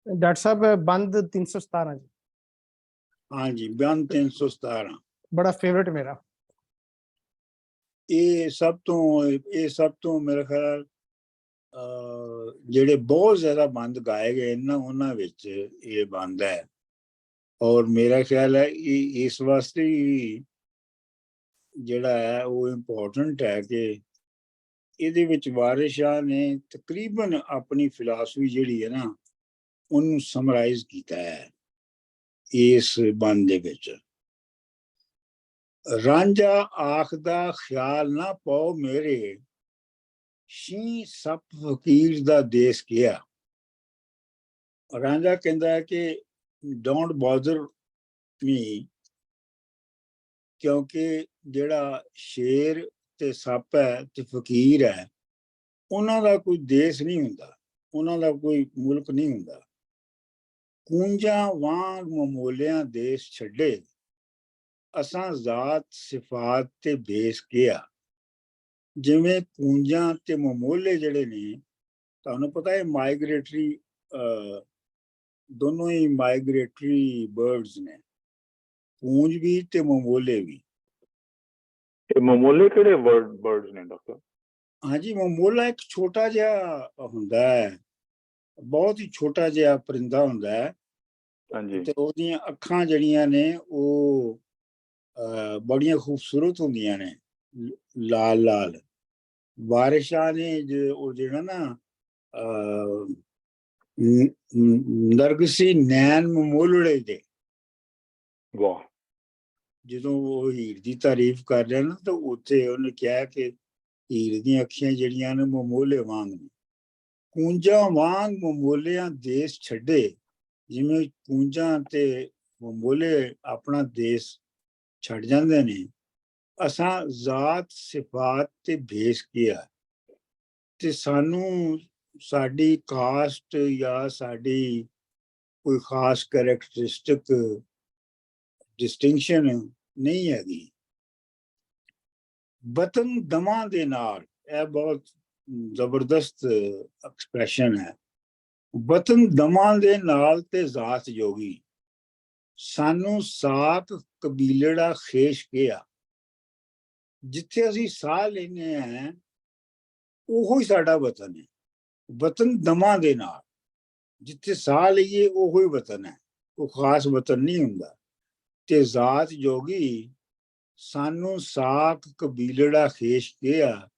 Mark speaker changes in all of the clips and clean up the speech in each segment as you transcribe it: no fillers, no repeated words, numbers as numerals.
Speaker 1: Doctor साहब बंद 317 जी।
Speaker 2: हाँ जी, बंद 317
Speaker 1: बड़ा फेवरेट मेरा।
Speaker 2: ये सब तो मेरे ख्याल ਜਿਹੜੇ बहुत ज्यादा बंद गाए गए ना उन्हां विच ये बंद है। और मेरा ख्याल है इस वास्ते ਜਿਹੜਾ है वो इम्पोर्टेंट है कि ਇਹਦੇ ਵਿੱਚ ਵਾਰਿਸ ਸ਼ਾਹ ਨੇ ਤਕਰੀਬਨ ਆਪਣੀ ਫਿਲਾਸਫੀ ਜਿਹੜੀ ਹੈ ਨਾ ਉਹਨੂੰ ਸਮਰਾਈਜ਼ ਕੀਤਾ ਹੈ ਇਸ ਬੰਦ ਦੇ ਵਿੱਚ। ਰਾਂਝਾ ਆਖਦਾ ਖਿਆਲ ਨਾ ਪਾਓ ਮੇਰੇ, ਸ਼ੀ ਸੱਪ ਫਕੀਰ ਦਾ ਦੇਸ ਕਿਹਾ। ਰਾਂਝਾ ਕਹਿੰਦਾ ਹੈ ਕਿ ਡੋਂਟ ਬੋਦਰ ਮੀ, ਕਿਉਂਕਿ ਜਿਹੜਾ ਸ਼ੇਰ ਤੇ ਸੱਪ ਹੈ ਤੇ ਫਕੀਰ ਹੈ ਉਹਨਾਂ ਦਾ ਕੋਈ ਦੇਸ਼ ਨਹੀਂ ਹੁੰਦਾ, ਉਹਨਾਂ ਦਾ ਕੋਈ ਮੁਲਕ ਨਹੀਂ ਹੁੰਦਾ। ਕੂੰਜਾਂ ਵਾਂਗ ਮਮੋਲਿਆਂ ਦੇਸ਼ ਛੱਡੇ, ਅਸਾਂ ਜ਼ਾਤ ਸਿਫਾਤ ਤੇ ਭੇਸ ਕਿਹਾ। ਜਿਵੇਂ ਕੂੰਜਾਂ ਤੇ ਮਮੋਲੇ ਜਿਹੜੇ ਨੇ, ਤੁਹਾਨੂੰ ਪਤਾ ਹੈ ਮਾਈਗ੍ਰੇਟਰੀ ਦੋਨੋਂ ਹੀ ਮਾਈਗ੍ਰੇਟਰੀ ਬਰਡਸ ਨੇ, ਕੂੰਜ ਵੀ ਤੇ ਮਮੋਲੇ ਵੀ।
Speaker 3: ਮਮੋਲੇ ਕਿਹੜੇ ਬਰਡਸ ਨੇ ਡਾਕਟਰ?
Speaker 2: ਹਾਂਜੀ, ਮਮੋਲਾ ਇੱਕ ਛੋਟਾ ਜਿਹਾ ਹੁੰਦਾ ਹੈ, ਬਹੁਤ ਹੀ ਛੋਟਾ ਜਿਹਾ ਪਰਿੰਦਾ ਹੁੰਦਾ ਹੈ ਤੇ ਉਹਦੀਆਂ ਅੱਖਾਂ ਜਿਹੜੀਆਂ ਨੇ ਉਹ ਬੜੀਆਂ ਖੂਬਸੂਰਤ ਹੁੰਦੀਆਂ ਨੇ, ਲਾਲ ਲਾਲ। ਵਾਰਿਸ ਸ਼ਾਹ ਨੇ ਉਹ ਜਿਹੜਾ ਨਾ ਨਰਗਸੀ ਨੈਣ ਮਮੋਲੜੇ ਦੇ,
Speaker 3: ਵਾਹ,
Speaker 2: ਜਦੋਂ ਉਹ ਹੀਰ ਦੀ ਤਾਰੀਫ ਕਰ ਰਿਹਾ ਨਾ ਤਾਂ ਉੱਥੇ ਉਹਨੇ ਕਿਹਾ ਕਿ ਹੀਰ ਦੀਆਂ ਅੱਖੀਆਂ ਜਿਹੜੀਆਂ ਨੇ ਮਮੋਲੇ ਵਾਂਗ ਨੇ। ਕੂੰਜਾਂ ਵਾਂਗ ਮਮੋਲਿਆਂ ਦੇਸ਼ ਛੱਡੇ, ਜਿਵੇਂ ਕੂੰਜਾਂ ਤੇ ਮਮੋਲੇ ਆਪਣਾ ਦੇਸ਼ ਛੱਡ ਜਾਂਦੇ ਨੇ, ਅਸਾਂ ਜ਼ਾਤ ਸਿਫਾਤ ਤੇ ਭੇਸ ਕਿਹਾ। ਤੇ ਸਾਨੂੰ ਸਾਡੀ ਕਾਸਟ ਜਾਂ ਸਾਡੀ ਕੋਈ ਖਾਸ ਕਰੈਕਟਰਿਸਟਿਕ ਡਿਸਟਿੰਕਸ਼ਨ ਨਹੀਂ ਹੈਗੀ। ਵਤਨ ਦਮਾਂ ਦੇ ਨਾਲ, ਇਹ ਬਹੁਤ ਜ਼ਬਰਦਸਤ ਐਕਸਪ੍ਰੈਸ਼ਨ ਹੈ। ਵਤਨ ਦਮਾਂ ਦੇ ਨਾਲ ਤੇ ਜ਼ਾਤ ਜੋਗੀ, ਸਾਨੂੰ ਸਾਕ ਕਬੀਲੜਾ ਖੇਸ਼ ਕਿਹਾ। ਜਿੱਥੇ ਅਸੀਂ ਸਾਹ ਲੈਂਦੇ ਹਾਂ ਉਹੋ ਹੀ ਸਾਡਾ ਵਤਨ ਹੈ। ਵਤਨ ਦਮਾਂ ਦੇ ਨਾਲ, ਜਿੱਥੇ ਸਾਹ ਲਈਏ ਉਹੋ ਹੀ ਵਤਨ ਹੈ, ਉਹ ਖਾਸ ਵਤਨ ਨਹੀਂ ਹੁੰਦਾ। ਤੇ ਜ਼ਾਤ ਜੋਗੀ, ਸਾਨੂੰ ਸਾਕ ਕਬੀਲੜਾ ਖੇਸ਼ ਕਿਹਾ।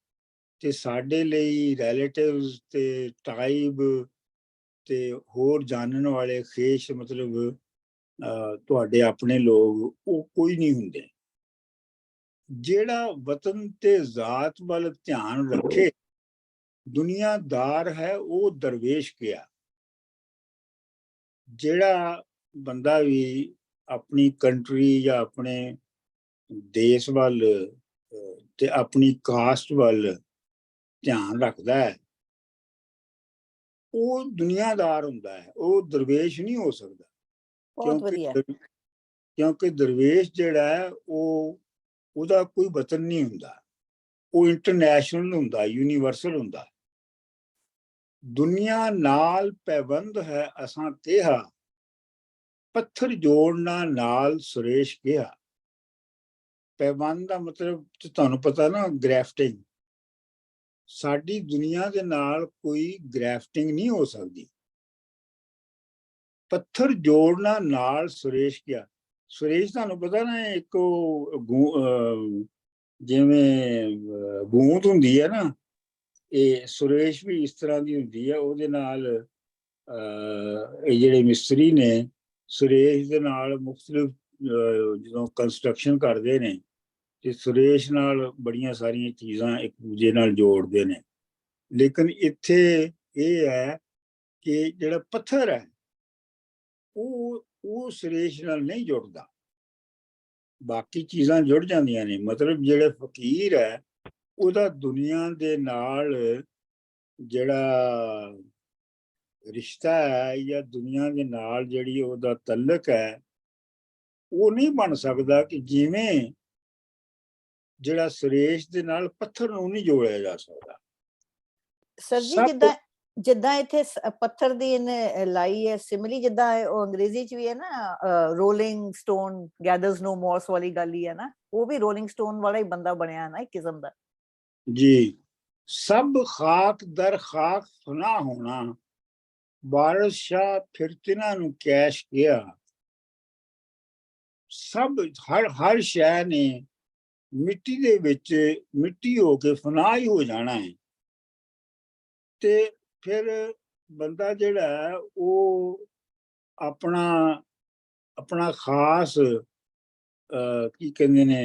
Speaker 2: ਤੇ ਸਾਡੇ ਲਈ ਰਿਲੇਟਿਵਸ ਤੇ ਟਾਈਬ ਤੇ ਹੋਰ ਜਾਣਨ ਵਾਲੇ ਖੇਸ਼ ਮਤਲਬ ਤੁਹਾਡੇ ਆਪਣੇ ਲੋਕ ਉਹ ਕੋਈ ਨਹੀਂ ਹੁੰਦੇ। ਜਿਹੜਾ ਵਤਨ ਤੇ ਜ਼ਾਤ ਵੱਲ ਧਿਆਨ ਰੱਖੇ ਦੁਨੀਆਦਾਰ ਹੈ ਉਹ ਦਰਵੇਸ਼ ਕਿਹਾ। ਜਿਹੜਾ ਬੰਦਾ ਵੀ ਆਪਣੀ ਕੰਟਰੀ ਜਾਂ ਆਪਣੇ ਦੇਸ਼ ਵੱਲ ਤੇ ਆਪਣੀ ਕਾਸਟ ਵੱਲ ਧਿਆਨ ਰੱਖਦਾ ਹੈ ਉਹ ਦੁਨੀਆਦਾਰ ਹੁੰਦਾ ਹੈ, ਉਹ ਦਰਵੇਸ਼ ਨਹੀਂ ਹੋ ਸਕਦਾ। ਕਿਉਂਕਿ ਦਰਵੇਸ਼ ਜਿਹੜਾ ਹੈ ਉਹਦਾ ਕੋਈ ਵਤਨ ਨਹੀਂ ਹੁੰਦਾ, ਉਹ ਇੰਟਰਨੈਸ਼ਨਲ ਹੁੰਦਾ, ਯੂਨੀਵਰਸਲ ਹੁੰਦਾ। ਦੁਨੀਆ ਨਾਲ ਪੈਬੰਦ ਹੈ ਅਸਾਂ ਕਿਹਾ, ਪੱਥਰ ਜੋੜਨਾ ਨਾਲ ਸੁਰੇਸ਼ ਕਿਹਾ। ਪੈਬੰਦ ਦਾ ਮਤਲਬ ਤੁਹਾਨੂੰ ਪਤਾ ਨਾ, ਗ੍ਰੈਫਟਿੰਗ। ਸਾਡੀ ਦੁਨੀਆ ਦੇ ਨਾਲ ਕੋਈ ਗ੍ਰੈਫਟਿੰਗ ਨਹੀਂ ਹੋ ਸਕਦੀ। ਪੱਥਰ ਜੋੜਨਾ ਨਾਲ ਸੁਰੇਸ਼ ਕਿਹਾ। ਸੁਰੇਸ਼ ਤੁਹਾਨੂੰ ਪਤਾ ਨਾ, ਇੱਕ ਜਿਵੇਂ ਗੂੰਦ ਹੁੰਦੀ ਹੈ ਨਾ, ਇਹ ਸੁਰੇਸ਼ ਵੀ ਇਸ ਤਰ੍ਹਾਂ ਦੀ ਹੁੰਦੀ ਹੈ। ਉਹਦੇ ਨਾਲ ਇਹ ਜਿਹੜੇ ਮਿਸਤਰੀ ਨੇ ਸੁਰੇਸ਼ ਦੇ ਨਾਲ ਮੁਖਤਲਿਫ ਜਦੋਂ ਕੰਸਟਰਕਸ਼ਨ ਕਰਦੇ ਨੇ ਤੇ ਸੁਰੇਸ਼ ਨਾਲ ਬੜੀਆਂ ਸਾਰੀਆਂ ਚੀਜ਼ਾਂ ਇੱਕ ਦੂਜੇ ਨਾਲ ਜੋੜਦੇ ਨੇ। ਲੇਕਿਨ ਇੱਥੇ ਇਹ ਹੈ ਕਿ ਜਿਹੜਾ ਪੱਥਰ ਹੈ ਉਹ ਸੁਰੇਸ਼ ਨਾਲ ਨਹੀਂ ਜੁੜਦਾ, ਬਾਕੀ ਚੀਜ਼ਾਂ ਜੁੜ ਜਾਂਦੀਆਂ ਨੇ। ਮਤਲਬ ਜਿਹੜੇ ਫਕੀਰ ਹੈ ਉਹਦਾ ਦੁਨੀਆ ਦੇ ਨਾਲ ਜਿਹੜਾ ਰਿਸ਼ਤਾ ਹੈ ਜਾਂ ਦੁਨੀਆ ਦੇ ਨਾਲ ਜਿਹੜੀ ਉਹਦਾ ਤਲਕ ਹੈ ਉਹ ਨਹੀਂ ਬਣ ਸਕਦਾ ਕਿ ਜਿਵੇਂ ਜਿਹੜਾ ਸੁਰੇਸ਼ ਦੇ ਨਾਲ ਪੱਥਰ ਨੂੰ ਨਹੀਂ ਜੋੜਿਆ ਜਾ ਸਕਦਾ।
Speaker 4: ਸਰ ਜੀ, ਜਿੱਦਾਂ ਇੱਥੇ ਪੱਥਰ ਦੀ ਇਹਨੇ ਲਾਈ ਹੈ ਸਿਮਲੀ, ਜਿੱਦਾਂ ਉਹ ਅੰਗਰੇਜ਼ੀ ਚ ਵੀ ਹੈ ਨਾ, ਰੋਲਿੰਗ ਸਟੋਨ ਗੈਦਰਸ ਨੋ ਮੋਰਸ ਵਾਲੀ ਗੱਲ ਹੀ ਹੈ ਨਾ, ਉਹ ਵੀ ਰੋਲਿੰਗ ਸਟੋਨ ਵਾਲਾ ਹੀ ਬੰਦਾ ਬਣਿਆ ਨਾ ਇੱਕ ਕਿਸਮ ਦਾ।
Speaker 2: ਜੀ, ਸਭ ਖਾਕ ਦਰ ਖਾਕ ਫਨਾ ਹੋਣਾ, ਵਾਰਿਸ ਸ਼ਾਹ ਫਿਰ ਤਿਨਾਂ ਨੂੰ ਕੈਸ਼ ਗਿਆ। ਸਭ ਹਰ ਸ਼ੈ ਨੇ ਮਿੱਟੀ ਦੇ ਵਿੱਚ ਮਿੱਟੀ ਹੋ ਕੇ ਫਨਾ ਹੀ ਹੋ ਜਾਣਾ ਹੈ, ਤੇ ਫਿਰ ਬੰਦਾ ਜਿਹੜਾ ਹੈ ਉਹ ਆਪਣਾ ਖਾਸ ਕੀ ਕਹਿੰਦੇ ਨੇ,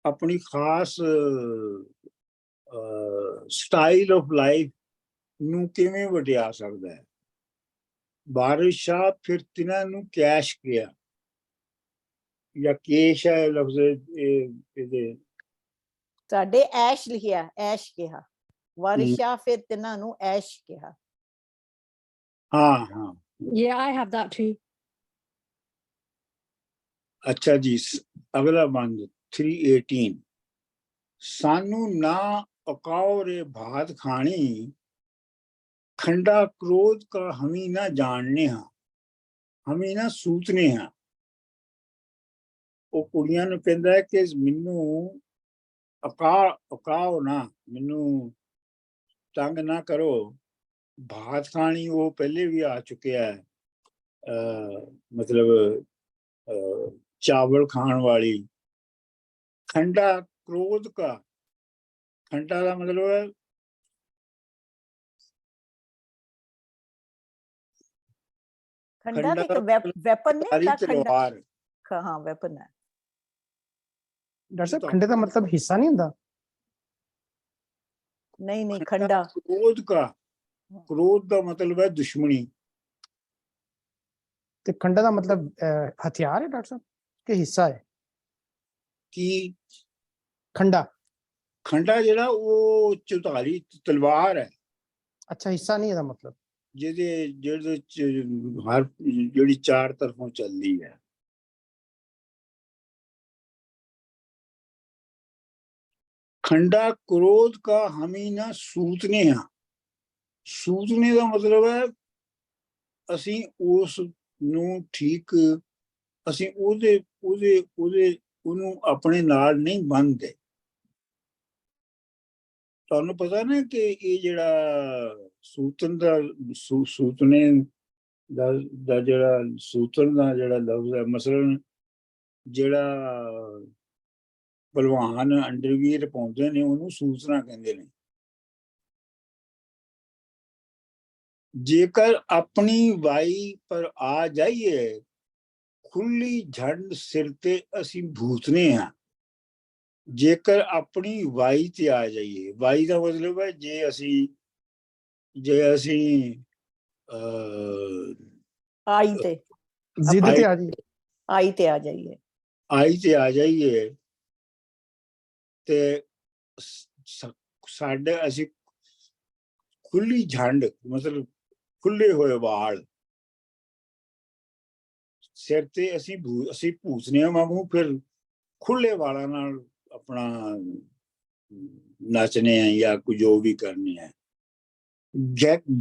Speaker 2: ਆਪਣੀ ਖਾਸ ਸਟਾਈਲ ਆਫ ਲਾਈਫ ਨੂੰ ਕਿਵੇਂ ਵਟਿਆ ਸਕਦਾ ਹੈ। ਵਾਰਿਸ ਸ਼ਾਹ ਫਿਰ ਤਿਨਾਂ ਨੂੰ ਕੈਸ਼ ਗਿਆ, ਜਾਂ ਕੇਸ਼ ਹੈ ਲਫ਼ਜ਼ ਇਹਦੇ,
Speaker 4: ਸਾਡੇ ਐਸ਼ ਲਿਖਿਆ, ਐਸ਼ ਕਿਹਾ, ਵਾਰਿਸ ਸ਼ਾਹ ਫਿਰ ਤਿੰਨਾਂ ਨੂੰ ਐਸ਼ ਕਿਹਾ।
Speaker 2: ਹਾਂ ਹਾਂ,
Speaker 5: Yeah, I have that too.
Speaker 2: ਅੱਛਾ ਜੀ, ਅਗਲਾ ਬੰਦ 318, ਸਾਨੂੰ ਨਾ ਔਕਾਓ ਰੇ ਭਾਤ ਖਾਣੀ, ਖੰਡਾ ਕ੍ਰੋਧ ਕਾ ਹਮੀ ਨਾ ਜਾਣਨੇ ਹਾਂ, ਹਮੀ ਨਾ ਸੂਤਨੇ ਹਾਂ। ਉਹ ਕੁੜੀਆਂ ਨੂੰ ਕਹਿੰਦਾ ਕਿ ਮੈਨੂੰ ਔਕਾਓ ਨਾ, ਮੈਨੂੰ ਤੰਗ ਨਾ ਕਰੋ। ਭਾਤ ਖਾਣੀ ਉਹ ਪਹਿਲੇ ਵੀ ਆ ਚੁੱਕਿਆ ਹੈ, ਮਤਲਬ ਚਾਵਲ ਖਾਣ ਵਾਲੀ। ਖੰਡਾ ਕ੍ਰੋਧ ਕਾ, ਖੰਡਾ ਦਾ ਮਤਲਬ ਹੈ
Speaker 4: ਖੰਡਾ ਇੱਕ ਵੈਪਨ ਨਹੀਂ ਹੁੰਦਾ, ਖੰਡਾ
Speaker 2: ਤਲਵਾਰ।
Speaker 4: ਹਾਂ ਵੈਪਨ ਹੈ।
Speaker 1: डॉक्टर साहब खंडे का मतलब हिस्सा नहीं होता?
Speaker 4: ਨਹੀਂ ਨਹੀਂ, ਖੰਡਾ
Speaker 2: क्रोध का, क्रोध का मतलब है दुश्मनी।
Speaker 1: तो खंडा का मतलब हथियार है डॉक्टर साहब कि हिस्सा है?
Speaker 2: की
Speaker 1: खंडा
Speaker 2: खंडा ਜਿਹੜਾ ਉਹ ਚੁਤਾਰੀ ਤਲਵਾਰ ਹੈ।
Speaker 1: अच्छा, हिस्सा नहीं है का मतलब?
Speaker 2: ਜਿਹਦੇ ਹਰ ਜਿਹੜੀ ਚਾਰ ਤਰਫੋਂ ਚੱਲਦੀ ਹੈ। ਖੰਡਾ ਕ੍ਰੋਧ ਕਾ ਹਮੀ ਨਾ ਸੂਤਨੇ ਹਾਂ। ਸੂਤਨੇ ਦਾ ਮਤਲਬ ਹੈ ਅਸੀਂ ਉਸ ਨੂੰ ਠੀਕ, ਅਸੀਂ ਉਹਨੂੰ ਆਪਣੇ ਨਾਲ ਨਹੀਂ ਬੰਨ੍ਹਦੇ। ਤੁਹਾਨੂੰ ਪਤਾ ਨਾ ਕਿ ਇਹ ਜਿਹੜਾ ਸੂਤਨ ਦਾ ਸੂਤਨੇ ਦਾ ਜਿਹੜਾ ਸੂਤਨ ਦਾ ਜਿਹੜਾ ਲਫ਼ਜ਼ ਹੈ, ਮਸਲਨ ਜਿਹੜਾ ਭਲਵਾਨ ਅੰਡਰਵੀਅਰ ਪਾਉਂਦੇ ਨੇ ਉਹਨੂੰ ਸੂਤਨਾ ਕਹਿੰਦੇ ਨੇ। ਜੇਕਰ ਆਪਣੀ ਵਾਈ ਪਰ ਆ ਜਾਈਏ, ਖੁੱਲੀ ਝੰਡ ਸਿਰ ਤੇ ਅਸੀਂ ਭੂਤਨੇ ਹਾਂ। ਜੇਕਰ ਆਪਣੀ ਵਾਈ ਤੇ ਆ ਜਾਈਏ, ਵਾਈ ਦਾ ਮਤਲਬ ਹੈ ਜੇ ਅਸੀਂ
Speaker 4: ਆਈ ਤੇ
Speaker 1: जिद पे आ जाइए।
Speaker 4: ਆਈ ਤੇ ਆ ਜਾਈਏ,
Speaker 2: ਆਈ ਤੇ ਆ ਜਾਈਏ ਤੇ ਸਾਡੇ ਅਸੀਂ ਖੁੱਲੀ ਝੰਡ ਮਤਲਬ ਖੁੱਲੇ ਹੋਏ ਵਾਲ ਸਿਰ ਤੇ ਅਸੀਂ ਭੂਸਨੇ ਵਾਂਗੂ ਫਿਰ ਖੁੱਲੇ ਵਾਲਾਂ ਨਾਲ ਆਪਣਾ ਨੱਚਨੇ ਆ ਜਾਂ ਕੁਝ ਜੋ ਵੀ ਕਰਨੇ ਆ।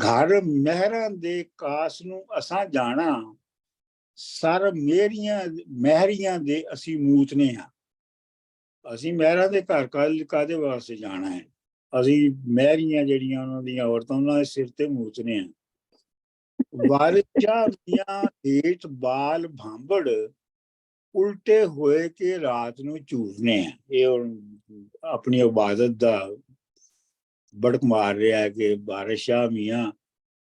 Speaker 2: ਘਰ ਮਹਿਰਾਂ ਦੇ ਕਾਸ ਨੂੰ ਅਸਾਂ ਜਾਣਾ, ਸਰ ਮਹਿਰੀਆਂ ਦੇ ਅਸੀਂ ਮੂਤਨੇ ਹਾਂ। ਅਸੀਂ ਮਹਿਰਾਂ ਦੇ ਘਰ ਕਾਹਦੇ ਵਾਸਤੇ ਜਾਣਾ ਹੈ? ਅਸੀਂ ਮਹਿਰੀਆਂ ਜਿਹੜੀਆਂ ਉਹਨਾਂ ਦੀਆਂ ਔਰਤਾਂ, ਉਹਨਾਂ ਦੇ ਸਿਰ ਤੇ ਮੂਤਨੇ ਹਾਂ। ਵਾਰਿਸ਼ਾਂ ਦੀਆਂ ਹੇਠ ਬਾਲ ਭਾਂਬੜ, ਉਲਟੇ ਹੋਏ ਕਿ ਰਾਤ ਨੂੰ ਝੂਰਨੇ ਆ। ਇਹ ਆਪਣੀ ਇਬਾਦਤ ਦਾ ਬੜਕ ਮਾਰ ਰਿਹਾ ਕਿ ਬਾਰਿਸ਼ਾਂ ਮੀਆਂ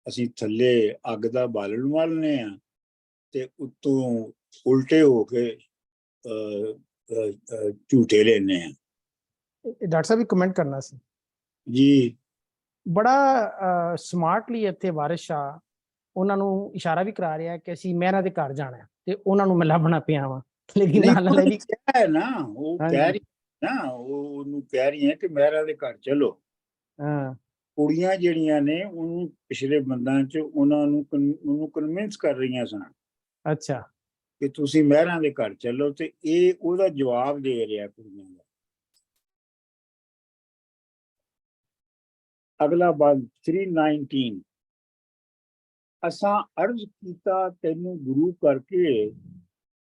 Speaker 2: ਅਸੀਂ ਥੱਲੇ ਅੱਗ ਦਾ ਬਾਲਣ ਵਾਲਨੇ ਆ ਤੇ ਉੱਤੋਂ ਉਲਟੇ ਹੋ ਕੇ ਝੂਟੇ ਲੈਨੇ ਆ।
Speaker 1: डॉक्टर साहब भी कमेंट करना सी
Speaker 2: ਜੀ,
Speaker 1: ਬੜਾ ਸਮਾਰਟਲੀ ਇੱਥੇ ਵਾਰਿਸ ਸ਼ਾਹ ਉਹਨਾਂ ਨੂੰ ਇਸ਼ਾਰਾ ਵੀ ਕਰਾ ਰਿਹਾ ਕਿ ਅਸੀਂ ਮਹਿਰਾਂ ਦੇ ਘਰ ਜਾਣਾ ਤੇ ਉਹਨਾਂ ਨੂੰ ਮੈਂ ਲੱਭਣਾ ਪਿਆ ਵਾਂ। ਲੇਕਿਨ ਨਾਲ ਨਾਲ ਵੀ
Speaker 2: ਹੈ ਨਾ, ਉਹ ਕਹਿ ਰਹੀ ਨਾ, ਉਹਨੂੰ ਕਹਿ ਰਹੀ ਹੈ ਕਿ ਮਹਿਰਾਂ ਦੇ ਘਰ ਚਲੋ।
Speaker 1: ਹਾਂ,
Speaker 2: ਕੁੜੀਆਂ ਜਿਹੜੀਆਂ ਨੇ ਉਹਨੂੰ ਪਿਛਲੇ ਬੰਦਾਂ 'ਚ ਉਹਨੂੰ ਕਨਵਿੰਸ ਕਰ ਰਹੀਆਂ ਸਨ
Speaker 1: ਅੱਛਾ
Speaker 2: ਕਿ ਤੁਸੀਂ ਮਹਿਰਾਂ ਦੇ ਘਰ ਚੱਲੋ, ਤੇ ਇਹ ਉਹਦਾ ਜਵਾਬ ਦੇ ਰਿਹਾ ਕੁੜੀਆਂ ਦਾ। ਅਗਲਾ ਬੰਦ 319 ਅਸਾਂ ਅਰਜ਼ ਕੀਤਾ ਤੈਨੂੰ ਗੁਰੂ ਕਰਕੇ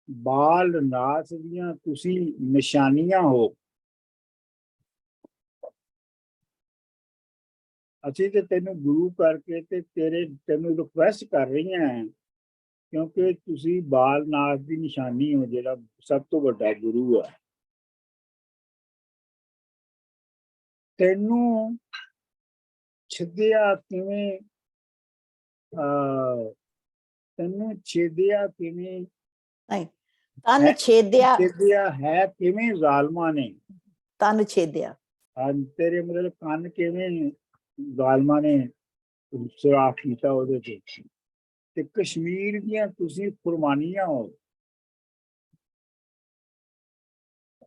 Speaker 2: ਬਾਲ ਨਾਥ ਦੀਆਂ ਤੁਸੀਂ ਨਿਸ਼ਾਨੀਆਂ ਹੋ। ਅਸੀਂ ਤੇ ਤੈਨੂੰ ਗੁਰੂ ਕਰਕੇ ਤੇ ਤੈਨੂੰ ਰਿਕੁਐਸਟ ਕਰ ਰਹੀਆਂ ਕਿਉਂਕਿ ਤੁਸੀਂ ਬਾਲ ਨਾਥ ਦੀ ਨਿਸ਼ਾਨੀ ਹੋ, ਜਿਹੜਾ ਸਭ ਤੋਂ ਵੱਡਾ ਗੁਰੂ ਹੈ। ਤੈਨੂੰ ਛੇਦਿਆ ਕਿਵੇਂ ਤੈਨੂੰ ਛੇਦਿਆ ਕਿਵੇਂ
Speaker 4: ਨਹੀਂ, ਤਨ ਛੇਦਿਆ,
Speaker 2: ਛੇਦਿਆ ਹੈ ਕਿਵੇਂ ਜ਼ਾਲਮਾਂ ਨੇ।
Speaker 4: ਤਨ ਛੇਦਿਆ,
Speaker 2: ਤੇਰੇ ਮਤਲਬ ਕੰਨ ਕਿਵੇਂ ਜ਼ਾਲਮਾਂ ਨੇ ਸੁਰਾਖ ਕੀਤਾ ਉਹਦੇ ਤੇ ਕਸ਼ਮੀਰ ਦੀਆਂ ਤੁਸੀਂ ਕੁਰਬਾਨੀਆਂ ਹੋ।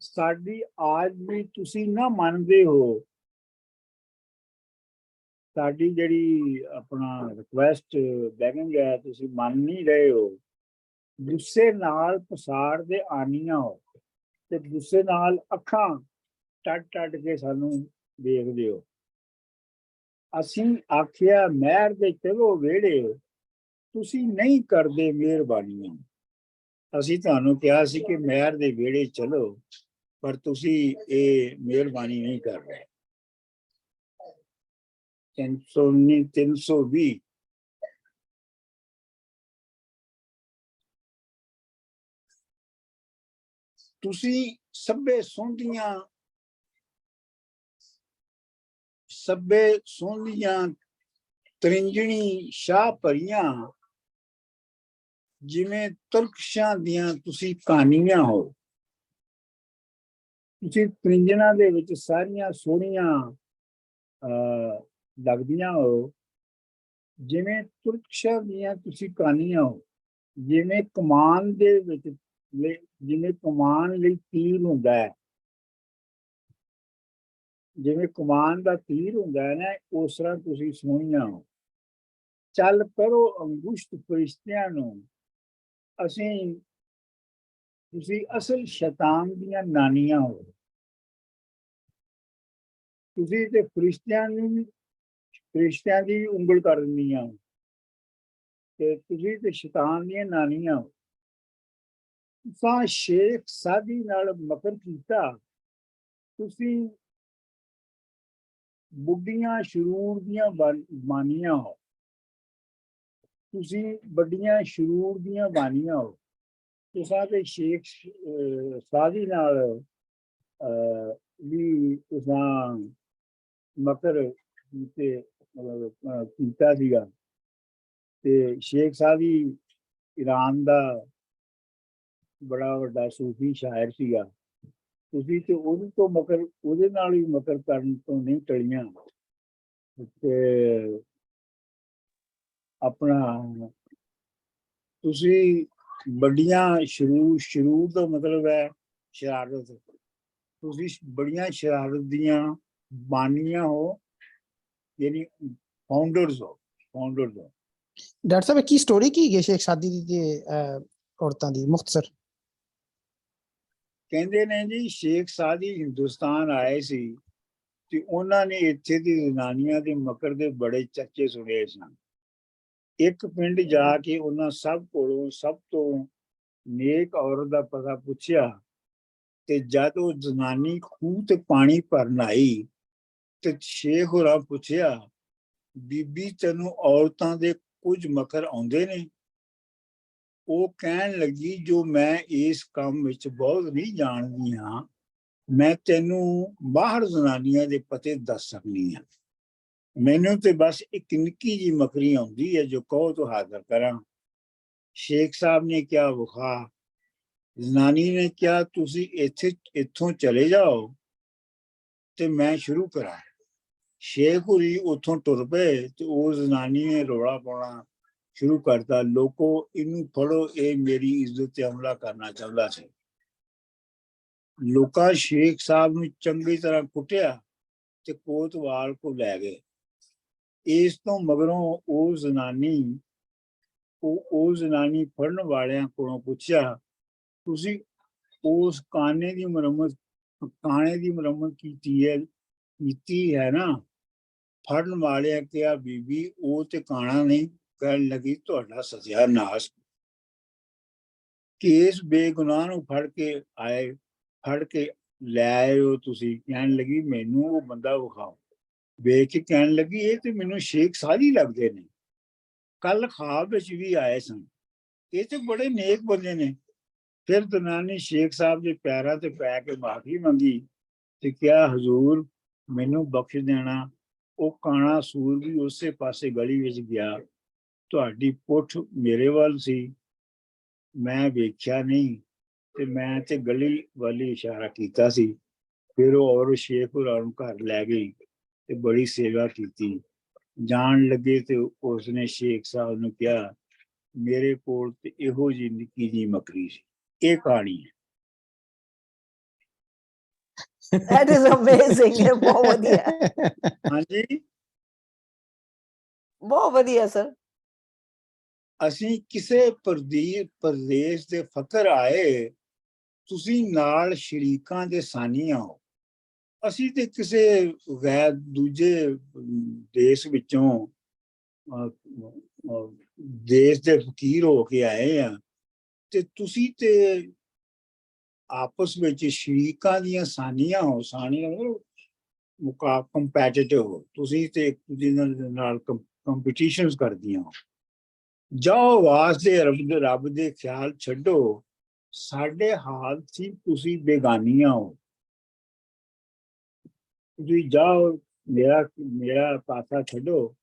Speaker 2: ਸਾਡੀ ਆਜ ਵੀ ਤੁਸੀਂ ਨਾ ਮੰਨਦੇ ਹੋ, ਸਾਡੀ ਜਿਹੜੀ ਆਪਣਾ ਰਿਕੁਐਸਟ ਬੈਗਿੰਗ ਹੈ ਤੁਸੀਂ ਮੰਨ ਨਹੀਂ ਰਹੇ ਹੋ। ਗੁੱਸੇ ਨਾਲ ਪਸਾਰ ਦੇ ਆਨੀਆਂ ਹੋ ਤੇ ਗੁੱਸੇ ਨਾਲ ਅੱਖਾਂ ਟੱਟ ਕੇ ਸਾਨੂੰ ਦੇਖਦੇ ਹੋ। ਅਸੀਂ ਆਖਿਆ ਮਹਿਰ ਦੇ ਚਲੋ ਵਿਹੜੇ, ਤੁਸੀਂ ਨਹੀਂ ਕਰਦੇ ਮਿਹਰਬਾਨੀਆਂ। ਅਸੀਂ ਤੁਹਾਨੂੰ ਕਿਹਾ ਸੀ ਕਿ ਮਹਿਰ ਦੇ ਵਿਹੜੇ ਚਲੋ, ਪਰ ਤੁਸੀਂ ਇਹ ਮਿਹਰਬਾਨੀ ਨਹੀਂ ਕਰ ਰਹੇ। 320 ਤੁਸੀਂ ਸਭੇ ਸੋਹਣੀਆਂ ਤਰਿੰਜਣੀ ਸ਼ਾਹ ਭਰੀਆਂ, ਜਿਵੇਂ ਤੁਰਕਸ਼ਾਂ ਦੀਆਂ ਤੁਸੀਂ ਕਹਾਣੀਆਂ ਹੋ। ਤੁਸੀਂ ਤਰਿੰਜਣਾ ਦੇ ਵਿੱਚ ਸਾਰੀਆਂ ਸੋਹਣੀਆਂ ਲੱਗਦੀਆਂ ਹੋ, ਜਿਵੇਂ ਤੁਰਕਸ਼ਾਂ ਦੀਆਂ ਤੁਸੀਂ ਕਹਾਣੀਆਂ ਹੋ। ਜਿਵੇਂ ਕਮਾਨ ਦੇ ਵਿੱਚ ਜਿਵੇਂ ਕਮਾਨ ਲਈ ਤੀਰ ਹੁੰਦਾ ਹੈ, ਜਿਵੇਂ ਕਮਾਨ ਦਾ ਤੀਰ ਹੁੰਦਾ ਹੈ ਨਾ, ਉਸ ਤਰ੍ਹਾਂ ਤੁਸੀਂ ਸੋਹਣੀਆਂ ਹੋ। ਚੱਲ ਕਰੋ ਅੰਗੁਸ਼ਤ ਫਰਿਸ਼ਤਿਆਂ ਨੂੰ, ਤੁਸੀਂ ਅਸਲ ਸ਼ੈਤਾਨ ਦੀਆਂ ਨਾਨੀਆਂ ਹੋ। ਤੁਸੀਂ ਤੇ ਫਰਿਸ਼ਤਿਆਂ ਦੀ ਉਂਗਲ ਕਰ ਦਿੰਦੀਆਂ ਤੇ ਤੁਸੀਂ ਤੇ ਸ਼ੈਤਾਨ ਦੀਆਂ ਨਾਨੀਆਂ ਹੋ। ਤਾਂ ਸ਼ੇਖ ਸਾਦੀ ਨਾਲ ਮਕਰ ਕੀਤਾ, ਤੁਸੀਂ ਬੁੱਢੀਆਂ ਸ਼ਰੂਰ ਦੀਆਂ ਬਾਨੀਆਂ ਹੋ। ਤੁਸੀਂ ਵੱਡੀਆਂ ਸ਼ਰੂਰ ਦੀਆਂ ਬਾਨੀਆਂ ਹੋ। ਤੁਸੀਂ ਤੇ ਸ਼ੇਖ ਸਾਦੀ ਨਾਲ ਵੀ ਤੁਸੀਂ ਮਕਰ ਤੇ ਕੀਤਾ ਸੀਗਾ। ਤੇ ਸ਼ੇਖ ਸਾਦੀ ਈਰਾਨ ਦਾ ਬੜਾ ਵੱਡਾ ਸੂਫੀ ਸ਼ਾਇਰ ਸੀਗਾ। ਤੁਸੀਂ ਤੇ ਉਹਦੇ ਨਾਲ ਹੀ ਮਕਰ ਕਰਨ ਤੋਂ ਨਹੀਂ ਟਲੀਆਂ ਤੇ ਆਪਣਾ ਤੁਸੀਂ ਵੱਡੀਆਂ ਸ਼ਰੂਰ ਦਾ ਮਤਲਬ ਹੈ ਸ਼ਰਾਰਤ। ਤੁਸੀਂ ਬੜੀਆਂ ਸ਼ਰਾਰਤ ਦੀਆਂ ਬਾਨੀਆਂ ਹੋ, ਯਾਨੀ ਫਾਊਂਡਰਸ ਹੋ।
Speaker 1: ਡਾਕਟਰ ਸਾਹਿਬ ਕੀ ਸਟੋਰੀ ਕੀ ਹੈ ਸ਼ੇਖ ਸਾਦੀ ਦੀ ਤੇ ਔਰਤਾਂ ਦੀ ਮੁਖਤਸਰ?
Speaker 2: ਕਹਿੰਦੇ ਨੇ ਜੀ ਸ਼ੇਖ ਸਾਦੀ ਹਿੰਦੁਸਤਾਨ ਆਏ ਸੀ ਤੇ ਉਹਨਾਂ ਨੇ ਇੱਥੇ ਦੀ ਜ਼ਨਾਨੀਆਂ ਦੇ ਮਕਰ ਦੇ ਬੜੇ ਚਰਚੇ ਸੁਣੇ ਸਨ। ਇੱਕ ਪਿੰਡ ਜਾ ਕੇ ਉਹਨਾਂ ਸਭ ਕੋਲੋਂ ਸਭ ਤੋਂ ਨੇਕ ਔਰਤ ਦਾ ਪਤਾ ਪੁੱਛਿਆ ਤੇ ਜਦ ਉਹ ਜ਼ਨਾਨੀ ਖੂਹ ਤੇ ਪਾਣੀ ਭਰਨ ਆਈ ਤੇ ਸ਼ੇਖ ਹੋਰਾਂ ਪੁੱਛਿਆ, ਬੀਬੀ ਤੈਨੂੰ ਔਰਤਾਂ ਦੇ ਕੁਝ ਮਕਰ ਆਉਂਦੇ ਨੇ? ਉਹ ਕਹਿਣ ਲੱਗੀ, ਜੋ ਮੈਂ ਇਸ ਕੰਮ ਵਿੱਚ ਬਹੁਤ ਨਹੀਂ ਜਾਣਦੀ ਹਾਂ, ਮੈਂ ਤੈਨੂੰ ਬਾਹਰ ਜ਼ਨਾਨੀਆਂ ਦੇ ਪਤੇ ਦੱਸ ਸਕਦੀ ਹਾਂ। ਮੈਨੂੰ ਤੇ ਬਸ ਇੱਕ ਨਿੱਕੀ ਜਿਹੀ ਮਕਰੀ ਆਉਂਦੀ ਹੈ, ਜੋ ਕਹੋ ਤਾਂ ਹਾਜ਼ਰ ਕਰਾਂ। ਸ਼ੇਖ ਸਾਹਿਬ ਨੇ ਕਿਹਾ ਵਿਖਾ। ਜ਼ਨਾਨੀ ਨੇ ਕਿਹਾ, ਤੁਸੀਂ ਇੱਥੋਂ ਚਲੇ ਜਾਓ ਤੇ ਮੈਂ ਸ਼ੁਰੂ ਕਰਾਂ। ਸ਼ੇਖ ਹੋਰੀ ਉੱਥੋਂ ਟੁਰ ਪਏ ਤੇ ਉਹ ਜ਼ਨਾਨੀ ਨੇ ਰੌਲਾ ਪਾਉਣਾ ਸ਼ੁਰੂ ਕਰਤਾ, ਲੋਕੋ ਇਹਨੂੰ ਫੜੋ, ਇਹ ਮੇਰੀ ਇੱਜ਼ਤ ਤੇ ਹਮਲਾ ਕਰਨਾ ਚਾਹੁੰਦਾ ਸੀ। ਲੋਕਾਂ ਸ਼ੇਖ ਸਾਹਿਬ ਨੂੰ ਚੰਗੀ ਤਰ੍ਹਾਂ ਕੁੱਟਿਆ ਤੇ ਕੋਤਵਾਲ ਕੋ ਲੈ ਗਏ। ਇਸ ਤੋਂ ਮਗਰੋਂ ਉਹ ਜ਼ਨਾਨੀ ਫੜਨ ਵਾਲਿਆਂ ਕੋਲੋਂ ਪੁੱਛਿਆ, ਤੁਸੀਂ ਉਸ ਕਾਣੇ ਦੀ ਮੁਰੰਮਤ ਕੀਤੀ ਹੈ ਨਾ? ਫੜਨ ਵਾਲਿਆਂ ਕਿਹਾ ਬੀਬੀ ਉਹ ਤੇ ਕਾਣਾ ਨਹੀਂ, ਕਹਿਣ ਲੱਗੀ ਤੁਹਾਡਾ ਸਤਿਆਨਾਸ਼, ਕੇਸ ਬੇਗੁਨਾਹ ਨੂੰ ਫੜ ਕੇ ਲੈ ਆਏ ਹੋ ਤੁਸੀਂ। ਕਹਿਣ ਲੱਗੀ ਮੈਨੂੰ ਉਹ ਬੰਦਾ ਵਿਖਾਓ। ਵੇਖ ਕੇ ਕਹਿਣ ਲੱਗੀ ਇਹ ਤੇ ਮੈਨੂੰ ਸ਼ੇਖ ਸਾਦੀ ਲੱਗਦੇ ਨੇ, ਕੱਲ ਖਾਬ ਵਿੱਚ ਵੀ ਆਏ ਸਨ, ਇਹ ਤੇ ਬੜੇ ਨੇਕ ਬੰਦੇ ਨੇ। ਫਿਰ ਦਨਾਨੀ ਸ਼ੇਖ ਸਾਹਿਬ ਦੇ ਪੈਰਾਂ ਤੇ ਪੈ ਕੇ ਮਾਫੀ ਮੰਗੀ ਤੇ ਕਿਹਾ ਹਜ਼ੂਰ ਮੈਨੂੰ ਬਖਸ਼ ਦੇਣਾ, ਉਹ ਕਾਣਾ ਸੂਰ ਵੀ ਉਸੇ ਪਾਸੇ ਗਲੀ ਵਿੱਚ ਗਿਆ, ਤੁਹਾਡੀ ਪੁੱਠ ਮੇਰੇ ਵੱਲ ਸੀ, ਮੈਂ ਵੇਖਿਆ ਨਹੀਂ ਤੇ ਮੈਂ ਤੇ ਗਲੀ ਵਾਲੀ ਇਸ਼ਾਰਾ ਕੀਤਾ ਸੀ। ਫਿਰ ਉਹ ਔਰ ਸ਼ੇਖ ਹੋਰਾਂ ਨੂੰ ਘਰ ਲੈ ਗਈ ਤੇ ਬੜੀ ਸੇਵਾ ਕੀਤੀ। ਜਾਣ ਲੱਗੇ ਤੇ ਉਸਨੇ ਸ਼ੇਖ ਸਾਹਿਬ ਨੂੰ ਕਿਹਾ ਮੇਰੇ ਕੋਲ ਤੇ ਇਹੋ ਜਿਹੀ ਨਿੱਕੀ ਜਿਹੀ ਮਕਰੀ ਸੀ। ਇਹ ਕਹਾਣੀ ਹੈ।
Speaker 4: That is amazing. ਬਹੁਤ ਵਧੀਆ,
Speaker 2: ਹਾਂਜੀ,
Speaker 4: ਬਹੁਤ ਵਧੀਆ ਸਰ।
Speaker 2: ਅਸੀਂ ਕਿਸੇ ਪ੍ਰਦੇਸ਼ ਦੇ ਫਕਰ ਆਏ, ਤੁਸੀਂ ਨਾਲ ਸ਼ਰੀਕਾਂ ਦੇ ਸਾਨੀਆਂ ਹੋ। ਅਸੀਂ ਤੇ ਕਿਸੇ ਗੈਰ ਦੂਜੇ ਦੇਸ਼ ਵਿੱਚੋਂ ਦੇਸ਼ ਦੇ ਫਕੀਰ ਹੋ ਕੇ ਆਏ ਆ, ਤੇ ਤੁਸੀਂ ਤੇ ਆਪਸ ਵਿੱਚ ਸ਼ਰੀਕਾਂ ਦੀਆਂ ਸਾਨੀਆਂ ਹੋ। ਸਾਨੀਆਂ ਕੰਪੈਟੀਟਿਵ ਹੋ, ਤੁਸੀਂ ਤੇ ਇੱਕ ਦੂਜੇ ਨਾਲ ਕੰਪੀਟੀਸ਼ਨਸ ਕਰਦੀਆਂ ਹੋ। ਜਾਓ ਵਾਸਤੇ ਰੱਬ ਦੇ ਖਿਆਲ ਛੱਡੋ, ਸਾਡੇ ਹਾਲ ਸੀ ਤੁਸੀਂ ਬੇਗਾਨੀਆਂ ਹੋ। ਤੁਸੀਂ ਜਾਓ, ਮੇਰਾ ਪਾਸਾ ਛੱਡੋ,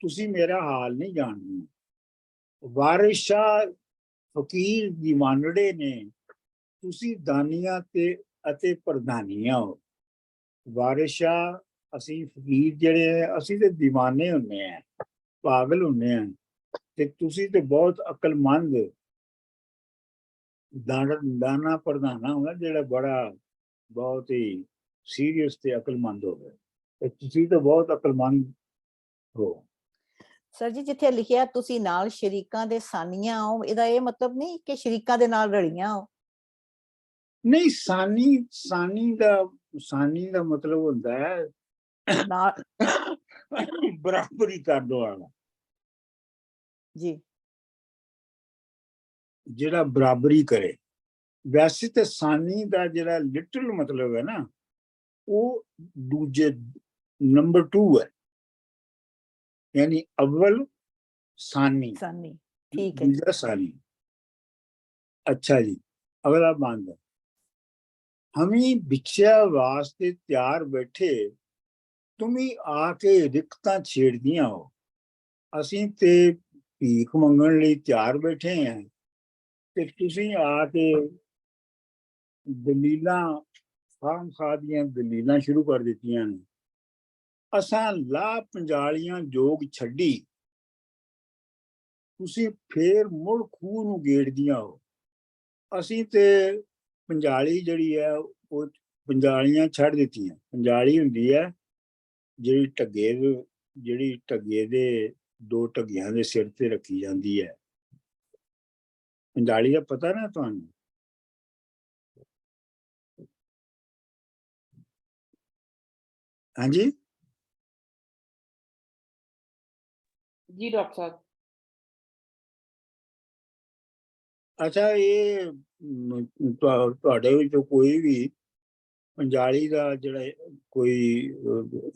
Speaker 2: ਤੁਸੀਂ ਮੇਰਾ ਹਾਲ ਨਹੀਂ ਜਾਣਦੇ। ਵਾਰਿਸ ਸ਼ਾਹ ਫਕੀਰ ਦੀਵਾਨੜੇ ਨੇ, ਤੁਸੀਂ ਦਾਨੀਆਂ ਅਤੇ ਪ੍ਰਧਾਨੀਆਂ ਹੋ। ਵਾਰਿਸ ਸ਼ਾਹ ਅਸੀਂ ਫਕੀਰ ਜਿਹੜੇ ਆ, ਅਸੀਂ ਤੇ ਦੀਵਾਨੇ ਹੁੰਦੇ ਆ, ਪਾਗਲ ਹੁੰਦੇ ਆ, ਤੇ ਤੁਸੀਂ ਤੇ ਬਹੁਤ ਅਕਲਮੰਦ ਦਾਨਾ ਪ੍ਰਧਾਨਾ ਹੁੰਦਾ, ਜਿਹੜਾ ਬਹੁਤ ਹੀ ਸੀਰੀਅਸ ਤੇ ਅਕਲਮੰਦ ਹੋਵੇ, ਤੇ ਤੁਸੀਂ ਤਾਂ ਬਹੁਤ ਅਕਲਮੰਦ ਹੋ।
Speaker 4: ਸਰ ਜੀ ਜਿੱਥੇ ਲਿਖਿਆ ਤੁਸੀਂ ਨਾਲ ਸ਼ਰੀਕਾਂ ਦੇ ਸਾਨੀਆਂ ਹੋ, ਇਹਦਾ ਇਹ ਮਤਲਬ ਨਹੀਂ ਕਿ ਸ਼ਰੀਕਾਂ ਦੇ ਨਾਲ ਰਲੀਆਂ ਹੋ।
Speaker 2: ਨਹੀਂ, ਸਾਨੀ ਦਾ ਮਤਲਬ ਹੁੰਦਾ ਹੈ
Speaker 4: ਨਾਲ
Speaker 2: ਬਰਾਬਰੀ ਕਰਨ ਵਾਲਾ,
Speaker 4: ਜੀ,
Speaker 2: ਜਿਹੜਾ ਬਰਾਬਰੀ ਕਰੇ। ਵੈਸੇ ਤੇ ਸਾਨੀ ਦਾ ਜਿਹੜਾ ਲਿਟਰਲ ਮਤਲਬ ਹੈ ਨਾ, ਉਹ ਦੂਜੇ ਨੰਬਰ 2 ਹੈ, यानी अव्वल सानी,
Speaker 4: ठीक है,
Speaker 2: दूसरा सानी। अच्छा जी, अगला बांध, हम ही भिक्षा वास्ते तैयार बैठे, तुम ही आके रिक्तां छेड़ दिया हो। असीं ते भीख मंगण लई तैयार बैठे हैं, ते तुसीं आके दलीलां खामखा दियां दलीलां शुरू कर दित्तियां ने। असां लाह पंजालियां जोग छड्डी, ਤੁਸੀਂ ਫੇਰ ਮੁੜ ਖੂਹ ਨੂੰ ਗੇੜਦੀਆਂ ਹੋ। ਅਸੀਂ ਤੇ ਪੰਜਾਲੀ ਜਿਹੜੀ ਹੈ ਉਹ ਪੰਜਾਲੀਆਂ ਛੱਡ ਦਿੱਤੀਆਂ। ਪੰਜਾਲੀ ਹੁੰਦੀ ਹੈ ਜਿਹੜੀ ਢੱਗੇ ਦੇ 2 ਢੱਗਿਆਂ ਦੇ ਸਿਰ ਤੇ ਰੱਖੀ ਜਾਂਦੀ ਹੈ। ਪੰਜਾਲੀ ਦਾ ਪਤਾ ਨਾ ਤੁਹਾਨੂੰ? ਹਾਂਜੀ
Speaker 5: जी डॉक्टर साहब।
Speaker 2: ਅੱਛਾ, ਇਹ ਤੁਹਾਡੇ ਵਿੱਚੋਂ ਕੋਈ ਵੀ ਪੰਜਾਲੀ ਦਾ ਜਿਹੜਾ ਕੋਈ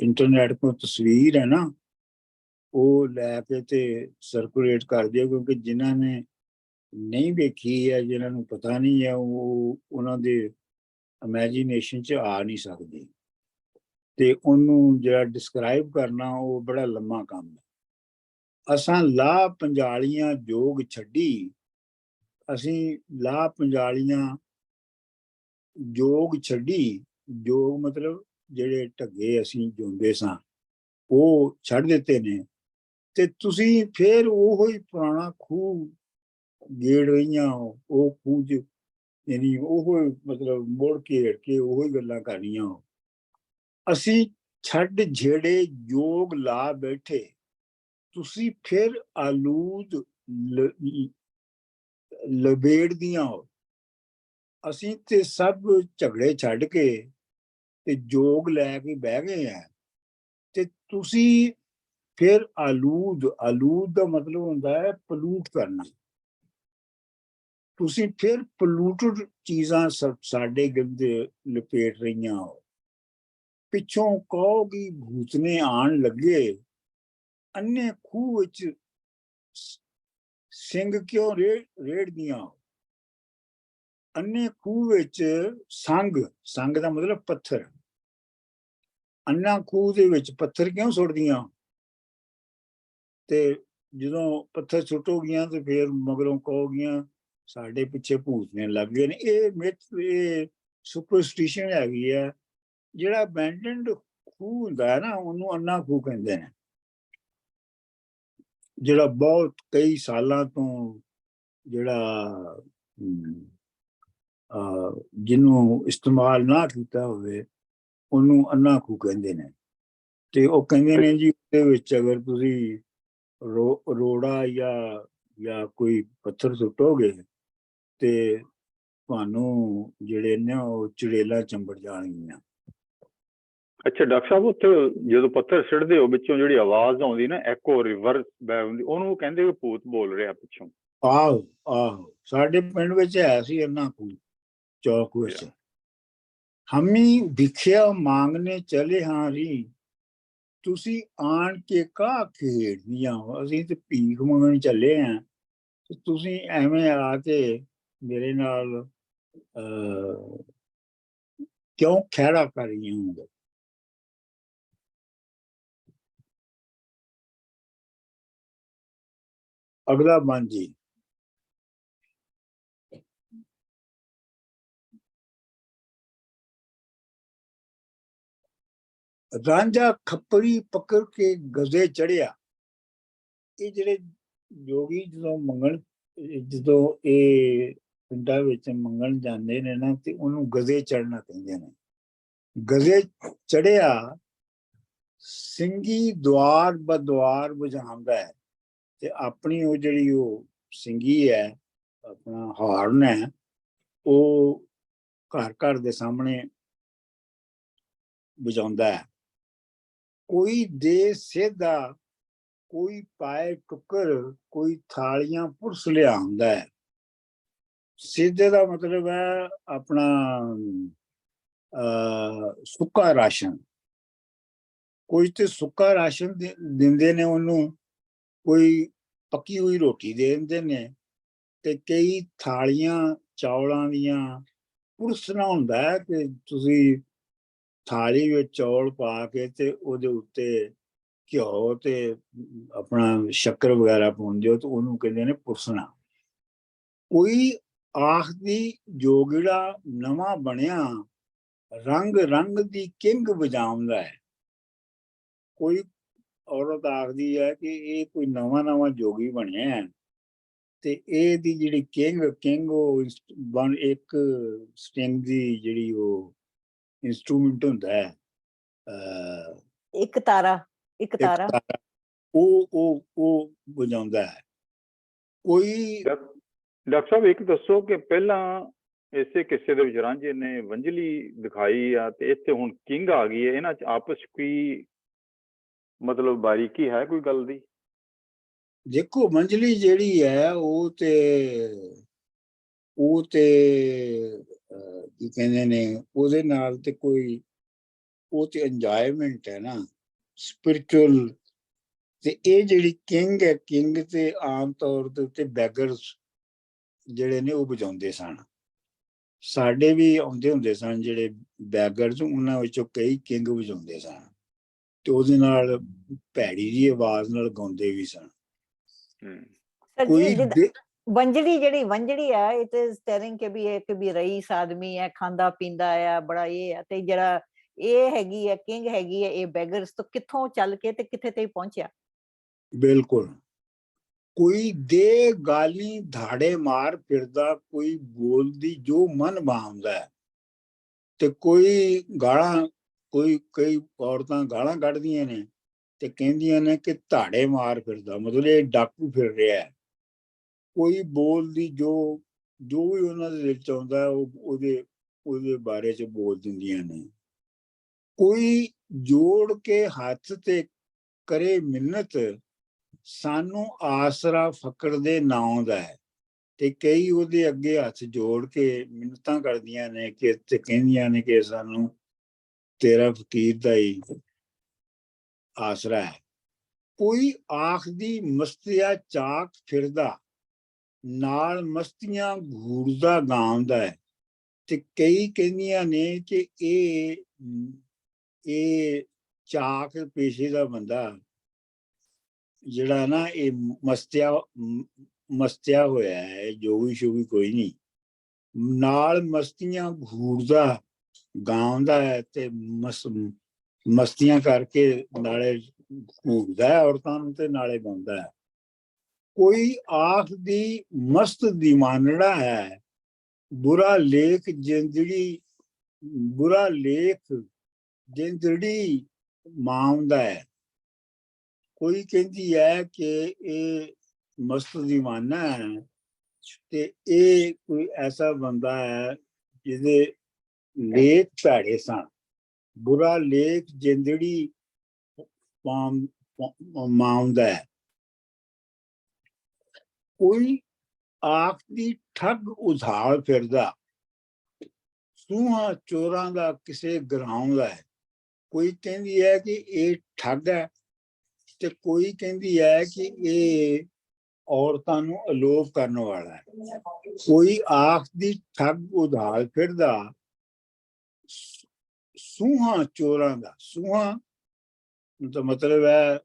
Speaker 2: ਇੰਟਰਨੈਟ ਤੋਂ ਤਸਵੀਰ ਹੈ ਨਾ, ਉਹ ਲੈ ਕੇ ਤੇ ਸਰਕੂਲੇਟ ਕਰ ਦਿਓ, ਕਿਉਂਕਿ ਜਿਨ੍ਹਾਂ ਨੇ ਨਹੀਂ ਵੇਖੀ ਹੈ, ਜਿਨ੍ਹਾਂ ਨੂੰ ਪਤਾ ਨਹੀਂ ਹੈ, ਉਹ ਉਹਨਾਂ ਦੇ ਇਮੈਜੀਨੇਸ਼ਨ 'ਚ ਆ ਨਹੀਂ ਸਕਦੀ, ਤੇ ਉਹਨੂੰ ਜਿਹੜਾ ਡਿਸਕ੍ਰਾਈਬ ਕਰਨਾ ਉਹ ਬੜਾ ਲੰਮਾ ਕੰਮ ਹੈ। ਅਸਾਂ ਲਾਹ ਪੰਜਾਲੀਆਂ ਜੋਗ ਛੱਡੀ, ਅਸੀਂ ਲਾਹ ਪੰਜਾਲੀਆਂ ਜੋਗ ਛੱਡੀ। ਜੋਗ ਮਤਲਬ ਜਿਹੜੇ ਢੱਗੇ ਅਸੀਂ ਜੋਂਦੇ ਸਾਂ ਉਹ ਛੱਡ ਦਿੱਤੇ ਨੇ, ਤੇ ਤੁਸੀਂ ਫੇਰ ਉਹੋ ਹੀ ਪੁਰਾਣਾ ਖੂਹ ਗੇੜ ਰਹੀਆਂ ਹੋ। ਉਹ ਖੂਹ 'ਚ ਯਾਨੀ ਉਹ ਮਤਲਬ ਮੁੜ ਘੇੜ ਕੇ ਉਹੋ ਹੀ ਗੱਲਾਂ ਕਰਨੀਆਂ ਹੋ। ਅਸੀਂ ਛੱਡ ਜਿਹੜੇ ਜੋਗ ਲਾ ਬੈਠੇ, ਤੁਸੀਂ ਫਿਰ ਆਲੂਦ ਲਬੇੜਦੀਆਂ ਹੋ। ਅਸੀਂ ਤੇ ਸਭ ਝਗੜੇ ਛੱਡ ਕੇ ਤੇ ਜੋਗ ਲੈ ਕੇ ਬਹਿ ਗਏ ਆ, ਤੇ ਤੁਸੀਂ ਫਿਰ ਆਲੂਦ ਦਾ ਮਤਲਬ ਹੁੰਦਾ ਹੈ ਪਲੂਟ ਕਰਨਾ। ਤੁਸੀਂ ਫਿਰ ਪੋਲੂਟਡ ਚੀਜ਼ਾਂ ਸਾਡੇ ਗਿਰਦੇ ਲਪੇਟ ਰਹੀਆਂ ਹੋ। ਪਿੱਛੋਂ ਕਹੋਗੀ ਭੂਤਨੇ ਆਣ ਲੱਗੇ, ਅੰਨੇ ਖੂਹ ਵਿੱਚ ਸਿੰਘ ਕਿਉਂ ਰੇੜਦੀਆਂ ਹੋ। ਅੰਨੇ ਖੂਹ ਵਿੱਚ ਸੰਗ ਦਾ ਮਤਲਬ ਪੱਥਰ, ਅੰਨਾ ਖੂਹ ਦੇ ਵਿੱਚ ਪੱਥਰ ਕਿਉਂ ਸੁੱਟਦੀਆਂ। ਤੇ ਜਦੋਂ ਪੱਥਰ ਸੁੱਟੋਗੀਆਂ ਤੇ ਫਿਰ ਮਗਰੋਂ ਕਹੋਗੀਆਂ ਸਾਡੇ ਪਿੱਛੇ ਭੂਤਨੇ ਲੱਗ ਗਏ ਨੇ। ਇਹ ਮਿਥ, ਇਹ ਸੁਪਰਸਟੀਸ਼ਨ ਹੈਗੀ ਆ। ਜਿਹੜਾ ਅਬੈਂਡਨਡ ਖੂਹ ਹੁੰਦਾ ਹੈ ਨਾ, ਉਹਨੂੰ ਅੰਨਾ ਖੂਹ ਕਹਿੰਦੇ ਨੇ। ਜਿਹੜਾ ਬਹੁਤ ਕਈ ਸਾਲਾਂ ਤੋਂ ਜਿਹੜਾ ਜਿਹਨੂੰ ਇਸਤੇਮਾਲ ਨਾ ਕੀਤਾ ਹੋਵੇ ਉਹਨੂੰ ਅੰਨਾ ਖੂਹ ਕਹਿੰਦੇ ਨੇ। ਤੇ ਉਹ ਕਹਿੰਦੇ ਨੇ ਜੀ ਉਹਦੇ ਵਿੱਚ ਅਗਰ ਤੁਸੀਂ ਰੋੜਾ ਜਾਂ ਕੋਈ ਪੱਥਰ ਸੁੱਟੋਗੇ ਤੇ ਤੁਹਾਨੂੰ ਜਿਹੜੇ ਨੇ ਉਹ ਚੁੜੇਲਾਂ ਚੰਬੜ ਜਾਣਗੀਆਂ।
Speaker 3: ਅੱਛਾ ਡਾਕਟਰ ਸਾਹਿਬ, ਉੱਥੇ ਜਦੋਂ ਪੱਥਰ ਸਿੱਟਦੇ ਹੋ ਵਿੱਚੋਂ ਜਿਹੜੀ ਆਵਾਜ਼ ਆਉਂਦੀ ਨਾ, ਐਕੋ ਰਿਵਰਸ ਹੁੰਦੀ, ਉਹਨੂੰ ਕਹਿੰਦੇ ਭੂਤ ਬੋਲ ਰਿਹਾ ਪਿੱਛੋਂ।
Speaker 2: ਆਹੋ ਸਾਡੇ ਪਿੰਡ ਵਿੱਚ ਹੈ ਸੀ ਅੰਨਾ ਖੂਹ ਚੌਕ ਵਿੱਚ। ਹਮੀ ਭਿਖਿਆ ਮੰਗਨੇ ਚਲੇ ਹਾਂ ਰੀ, ਤੁਸੀਂ ਆਣ ਕੇ ਕਾਹ ਖੇਡਦੀਆਂ ਹੋ। ਅਸੀਂ ਤੇ ਭੀਖ ਮੰਗਣ ਚੱਲੇ ਆਂ ਤੇ ਤੁਸੀਂ ਐਵੇਂ ਆ ਕੇ ਮੇਰੇ ਨਾਲ ਕਿਉਂ ਖਹਿੜਾ ਕਰ ਰਹੀ ਹੋ। ਅਗਲਾ ਬੰਦ ਜੀ। ਰਾਂਝਾ ਖੱਪਰੀ ਪਕੜ ਕੇ ਗਜ਼ੇ ਚੜਿਆ। ਇਹ ਜਿਹੜੇ ਜੋਗੀ ਜਦੋਂ ਇਹ ਪਿੰਡਾਂ ਵਿੱਚ ਮੰਗਣ ਜਾਂਦੇ ਨੇ ਨਾ ਤੇ ਉਹਨੂੰ ਗਜ਼ੇ ਚੜਨਾ ਕਹਿੰਦੇ ਨੇ। ਗਜ਼ੇ ਚੜਿਆ ਸਿੰਘੀ ਦੁਆਰ ਬਦੁਆਰ ਬੁਝਾਉਂਦਾ ਹੈ। ਤੇ ਆਪਣੀ ਉਹ ਜਿਹੜੀ ਉਹ ਸਿੰਘੀ ਹੈ, ਆਪਣਾ ਹਾਰਨ ਹੈ, ਉਹ ਘਰ ਘਰ ਦੇ ਸਾਹਮਣੇ ਬੁਝਾਉਂਦਾ ਹੈ। ਕੋਈ ਦੇ ਸੇਧਾ, ਕੋਈ ਪਾਏ ਟੁੱਕਰ, ਕੋਈ ਥਾਲੀਆਂ ਪੁਰਸ ਲਿਆਉਂਦਾ ਹੈ। ਸਿੱਧੇ ਦਾ ਮਤਲਬ ਹੈ ਆਪਣਾ ਸੁੱਕਾ ਰਾਸ਼ਨ। ਕੋਈ ਤੇ ਸੁੱਕਾ ਰਾਸ਼ਨ ਦਿੰਦੇ ਨੇ ਉਹਨੂੰ, ਕੋਈ ਪੱਕੀ ਹੋਈ ਰੋਟੀ ਦੇ ਦਿੰਦੇ ਨੇ, ਤੇ ਕਈ ਥਾਲੀਆਂ ਚੌਲਾਂ ਦੀਆਂ ਪੁਰਸਣਾ ਹੁੰਦਾ ਹੈ ਕਿ ਤੁਸੀਂ ਥਾਲੀ ਵਿੱਚ ਚੌਲ ਪਾ ਕੇ ਤੇ ਉਹਦੇ ਉੱਤੇ ਘਿਓ ਤੇ ਆਪਣਾ ਸ਼ੱਕਰ ਵਗੈਰਾ ਪਾਉਂਦੇ ਹੋ ਤੇ ਉਹਨੂੰ ਕਹਿੰਦੇ ਨੇ ਪੁਰਸਣਾ। ਕੋਈ ਆਖਦੀ ਜੋਗੜਾ ਨਵਾਂ ਬਣਿਆ, ਰੰਗ ਰੰਗ ਦੀ ਕਿੰਗ ਵਜਾਉਂਦਾ ਹੈ। ਕੋਈ ਔਰਤ ਆਖਦੀ ਹੈ ਕਿ ਇਹ ਕੋਈ ਨਵਾਂ ਜੋਗੀ ਬਣਿਆ ਹੈ ਤੇ ਇਹਦੀ ਜਿਹੜੀ ਕਿੰਗ ਉਹ ਇੱਕ ਸਟਿੰਗ ਦੀ ਜਿਹੜੀ ਉਹ ਇੰਸਟਰੂਮੈਂਟ ਹੁੰਦਾ ਹੈ,
Speaker 4: ਇੱਕ ਤਾਰਾ
Speaker 2: ਉਹ ਵਜਾਉਂਦਾ ਹੈ। ਕੋਈ
Speaker 3: ਡਾਕਟਰ ਸਾਹਿਬ ਇੱਕ ਦੱਸੋ ਕਿ ਪਹਿਲਾਂ ਇਸੇ ਕਿੱਸੇ ਦੇ ਵਿੱਚ ਰਾਂਝੇ ਨੇ ਵੰਝਲੀ ਦਿਖਾਈ ਆ ਤੇ ਇੱਥੇ ਹੁਣ ਕਿੰਗ ਆ ਗਈ ਹੈ, ਇਹਨਾਂ ਚ ਆਪਸ ਕੀ ਮਤਲਬ ਬਾਰੀਕੀ ਹੈ ਕੋਈ ਗੱਲ ਦੀ?
Speaker 2: ਦੇਖੋ ਵੰਝਲੀ ਜਿਹੜੀ ਹੈ ਉਹ ਤੇ ਕੀ ਕਹਿੰਦੇ ਨੇ, ਉਹਦੇ ਨਾਲ ਤੇ ਕੋਈ ਉਹ ਤੇ ਇੰਜੋਇਮੈਂਟ ਹੈ ਨਾ, ਸਪਿਰਿਚੁਅਲ। ਤੇ ਇਹ ਜਿਹੜੀ ਕਿੰਗ ਹੈ, ਕਿੰਗ ਤੇ ਆਮ ਤੌਰ ਦੇ ਉੱਤੇ ਬੈਗਰਸ ਜਿਹੜੇ ਨੇ ਉਹ ਵਜਾਉਂਦੇ ਸਨ। ਸਾਡੇ ਵੀ ਆਉਂਦੇ ਹੁੰਦੇ ਸਨ ਜਿਹੜੇ ਬੈਗਰਸ, ਉਹਨਾਂ ਵਿੱਚੋਂ ਕਈ ਕਿੰਗ ਵਜਾਉਂਦੇ ਸਨ ਤੇ ਉਹਦੇ ਨਾਲ ਭੈੜੀ ਜਿਹੀ ਆਵਾਜ਼ ਨਾਲ ਗਾਉਂਦੇ ਵੀ ਸਨ। ਕੋਈ
Speaker 4: ਵੰਜੜੀ ਆ, ਇਟ ਇਜ਼ ਟੈਲਿੰਗ ਕਿ ਵੀ ਇੱਕ ਵੀ ਰਈਸ ਆਦਮੀ ਹੈ, ਖਾਂਦਾ ਪੀਂਦਾ ਆ ਬੜਾ ਇਹ ਹੈ। ਤੇ ਜਿਹੜਾ ਇਹ ਹੈਗੀ ਹੈ ਕਿੰਗ ਹੈਗੀ ਹੈ, ਇਹ ਬੈਗਰਸ ਤੋਂ ਕਿੱਥੋਂ ਚੱਲ ਕੇ ਤੇ ਕਿੱਥੇ ਤੇ ਪਹੁੰਚਿਆ।
Speaker 2: ਬਿਲਕੁਲ। ਕੋਈ ਦੇ ਗਾਲੀ ਧਾੜੇ ਮਾਰ ਫਿਰਦਾ, ਕੋਈ ਬੋਲਦੀ ਜੋ ਮਨ ਭਾਉਂਦਾ ਹੈ। ਤੇ ਕੋਈ ਗਾਲਾਂ, ਕਈ ਔਰਤਾਂ ਗਾਲਾਂ ਕੱਢਦੀਆਂ ਨੇ ਤੇ ਕਹਿੰਦੀਆਂ ਨੇ ਕਿ ਧਾੜੇ ਮਾਰ ਫਿਰਦਾ, ਮਤਲਬ ਇਹ ਡਾਕੂ ਫਿਰ ਰਿਹਾ ਹੈ। ਕੋਈ ਬੋਲਦੀ ਜੋ ਵੀ ਉਹਨਾਂ ਦੇ ਦਿਲ ਚ ਆਉਂਦਾ ਉਹਦੇ ਬਾਰੇ ਚ ਬੋਲ ਦਿੰਦੀਆਂ ਨੇ। ਕੋਈ ਜੋੜ ਕੇ ਹੱਥ ਤੇ ਕਰੇ ਮਿੰਨਤ, ਸਾਨੂੰ ਆਸਰਾ ਫਕਰ ਦੇ ਨਾਂ ਦਾ ਹੈ। ਤੇ ਕਈ ਉਹਦੇ ਅੱਗੇ ਹੱਥ ਜੋੜ ਕੇ ਮਿੰਨਤਾਂ ਕਰਦੀਆਂ ਨੇ ਕਿ ਤੇ ਕਹਿੰਦੀਆਂ ਨੇ ਕਿ ਸਾਨੂੰ ਤੇਰਾ ਫਕੀਰ ਦਾ ਹੀ ਆਸਰਾ ਹੈ। ਕੋਈ ਆਖਦੀ ਮਸਤੀਆ ਚਾਕ ਫਿਰਦਾ, ਨਾਲ ਮਸਤੀਆਂ ਘੂਰਦਾ ਗਾਉਂਦਾ ਹੈ। ਤੇ ਕਈ ਕਹਿੰਦੀਆਂ ਨੇ ਕਿ ਇਹ ਚਾਕ ਪੇਸ਼ੇ ਦਾ ਬੰਦਾ ਜਿਹੜਾ ਨਾ ਇਹ ਮਸਤਿਆ ਹੋਇਆ ਹੈ, ਜੋਗੀ ਸ਼ੋਗੀ ਕੋਈ ਨਹੀਂ, ਨਾਲ ਮਸਤੀਆਂ ਘੂਰਦਾ ਗਾਉਂਦਾ ਹੈ ਤੇ ਮਸਤੀਆਂ ਕਰਕੇ ਨਾਲੇ ਘੂਰਦਾ ਹੈ ਔਰਤਾਂ ਨੂੰ ਤੇ ਨਾਲੇ ਗਾਉਂਦਾ ਹੈ। ਕੋਈ ਆਖ ਦੀ ਮਸਤ ਦੀਵਾਨੜਾ ਹੈ, ਬੁਰਾ ਲੇਖ ਜਿੰਦੜੀ ਮਾਉਂਦਾ ਹੈ। ਕੋਈ ਕਹਿੰਦੀ ਹੈ ਕਿ ਇਹ ਮਸਤ ਦੀਵਾਨਾ ਹੈ ਤੇ ਇਹ ਕੋਈ ਐਸਾ ਬੰਦਾ ਹੈ ਜਿਹਦੇ ਲੇਖ ਭੈੜੇ ਸਨ, ਬੁਰਾ ਲੇਖ ਜਿੰਦੜੀ ਮਾਉਂਦਾ ਹੈ। ਕੋਈ ਆਖ ਦੀ ਠੱਗ ਉਧਾਲ ਫਿਰਦਾ, ਸੂਹਾ ਚੋਰਾਂ ਦਾ ਕਿਸੇ ਗਰਾਉਂਦਾ ਹੈ। ਕੋਈ ਕਹਿੰਦੀ ਹੈ ਕਿ ਇਹ ਠੱਗ ਹੈ ਤੇ ਕੋਈ ਕਹਿੰਦੀ ਹੈ ਕਿ ਇਹ ਔਰਤਾਂ ਨੂੰ ਅਲੋਪ ਕਰਨ ਵਾਲਾ ਹੈ। ਕੋਈ ਆਖ ਦੀ ਠੱਗ ਉਧਾਲ ਫਿਰਦਾ, ਸੂਹਾ ਚੋਰਾਂ ਦਾ, ਸੂਹਾ ਦਾ ਮਤਲਬ ਹੈ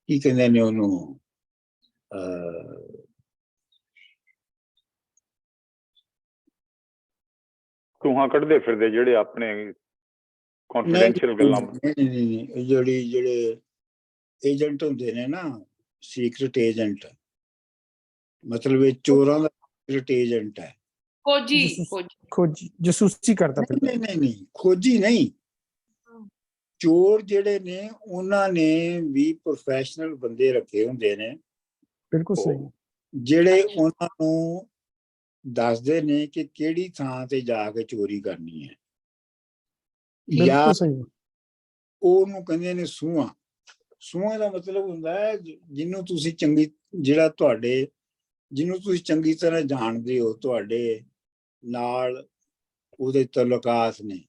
Speaker 2: ਕੀ ਕਹਿੰਦੇ ਨੇ ਉਹਨੂੰ,
Speaker 3: ਸੂਹਾਂ ਕੱਢਦੇ ਫਿਰਦੇ ਜਿਹੜੇ ਆਪਣੇ ਕੌਨਫੀਡੈਂਸ਼ੀਅਲ ਗੱਲਾਂ।
Speaker 2: ਨਹੀਂ, ਜਿਹੜੇ ਏਜੰਟ ਹੁੰਦੇ ਨੇ ਨਾ, ਸੀਕ੍ਰੇਟ ਏਜੰਟ, ਮਤਲਬ ਇਹ ਚੋਰਾਂ ਦਾ ਸੀਕ੍ਰੇਟ ਏਜੰਟ ਹੈ।
Speaker 1: ਖੋਜੀ ਜਸੂਸੀ ਕਰਦਾ ਫਿਰਦਾ।
Speaker 2: ਨਹੀਂ, ਖੋਜੀ ਨਹੀਂ। ਚੋਰ ਜਿਹੜੇ ਨੇ ਉਹਨਾਂ ਨੇ ਵੀ ਪ੍ਰੋਫੈਸ਼ਨਲ ਬੰਦੇ ਰੱਖੇ ਹੁੰਦੇ ਨੇ,
Speaker 1: ਬਿਲਕੁਲ ਸਹੀ,
Speaker 2: ਜਿਹੜੇ ਉਹਨਾਂ ਨੂੰ ਦੱਸਦੇ ਨੇ ਕਿ ਕਿਹੜੀ ਥਾਂ ਤੇ ਜਾ ਕੇ ਚੋਰੀ ਕਰਨੀ ਹੈ।
Speaker 1: ਬਿਲਕੁਲ ਸਹੀ।
Speaker 2: ਉਹਨੂੰ ਕਹਿੰਦੇ ਨੇ ਸੂਹਾ। ਸੂਹਾ ਦਾ ਮਤਲਬ ਹੁੰਦਾ ਹੈ ਜਿਹਨੂੰ ਤੁਸੀਂ ਚੰਗੀ ਤਰ੍ਹਾਂ ਜਾਣਦੇ ਹੋ, ਤੁਹਾਡੇ ਨਾਲ ਉਹਦੇ ਤਲੁਕਾਤ ਨੇ।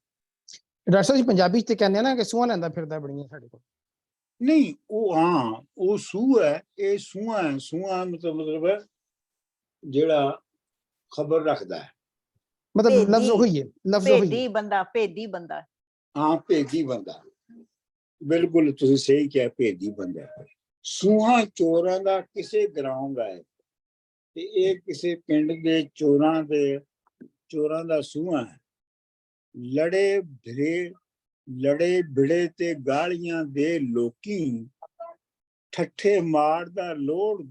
Speaker 1: ਡਾਕਟਰ ਜੀ ਪੰਜਾਬੀ ਚ ਤੇ ਕਹਿੰਦੇ ਆ ਨਾ ਕਿ ਸੂਹਾ ਲੈਂਦਾ ਫਿਰਦਾ ਬੜੀਆਂ ਸਾਡੇ ਕੋਲ।
Speaker 2: ਨਹੀਂ, ਉਹ ਸੂਹ ਹੈ, ਇਹ ਸੂਹਾ ਹੈ। ਸੂਹਾ ਮਤਲਬ ਹੈ ਜਿਹੜਾ ਖਬਰ ਰੱਖਦਾ ਹੈ।
Speaker 1: ਮਤਲਬ ਲਫ਼ਜ਼ ਉਹੀ ਹੈ,
Speaker 4: ਭੇਦੀ ਬੰਦਾ।
Speaker 2: ਹਾਂ, ਭੇਦੀ ਬੰਦਾ, ਬਿਲਕੁਲ ਤੁਸੀਂ ਸਹੀ ਕਿਹਾ, ਭੇਦੀ ਬੰਦਾ। ਸੂਹਾ ਚੋਰਾਂ ਦਾ ਕਿਸੇ ਗਰਾਉਂਡ ਹੈ ਤੇ ਇਹ ਕਿਸੇ ਪਿੰਡ ਦੇ ਚੋਰਾਂ ਦਾ ਸੂਹਾ ਹੈ। ਲੜੇ ਬਿੜੇ ਤੇ ਗਾਲੀਆਂ ਦੇ ਲੋਕੀ, ਠੱਠੇ ਮਾਰਦਾ ਲੋੜ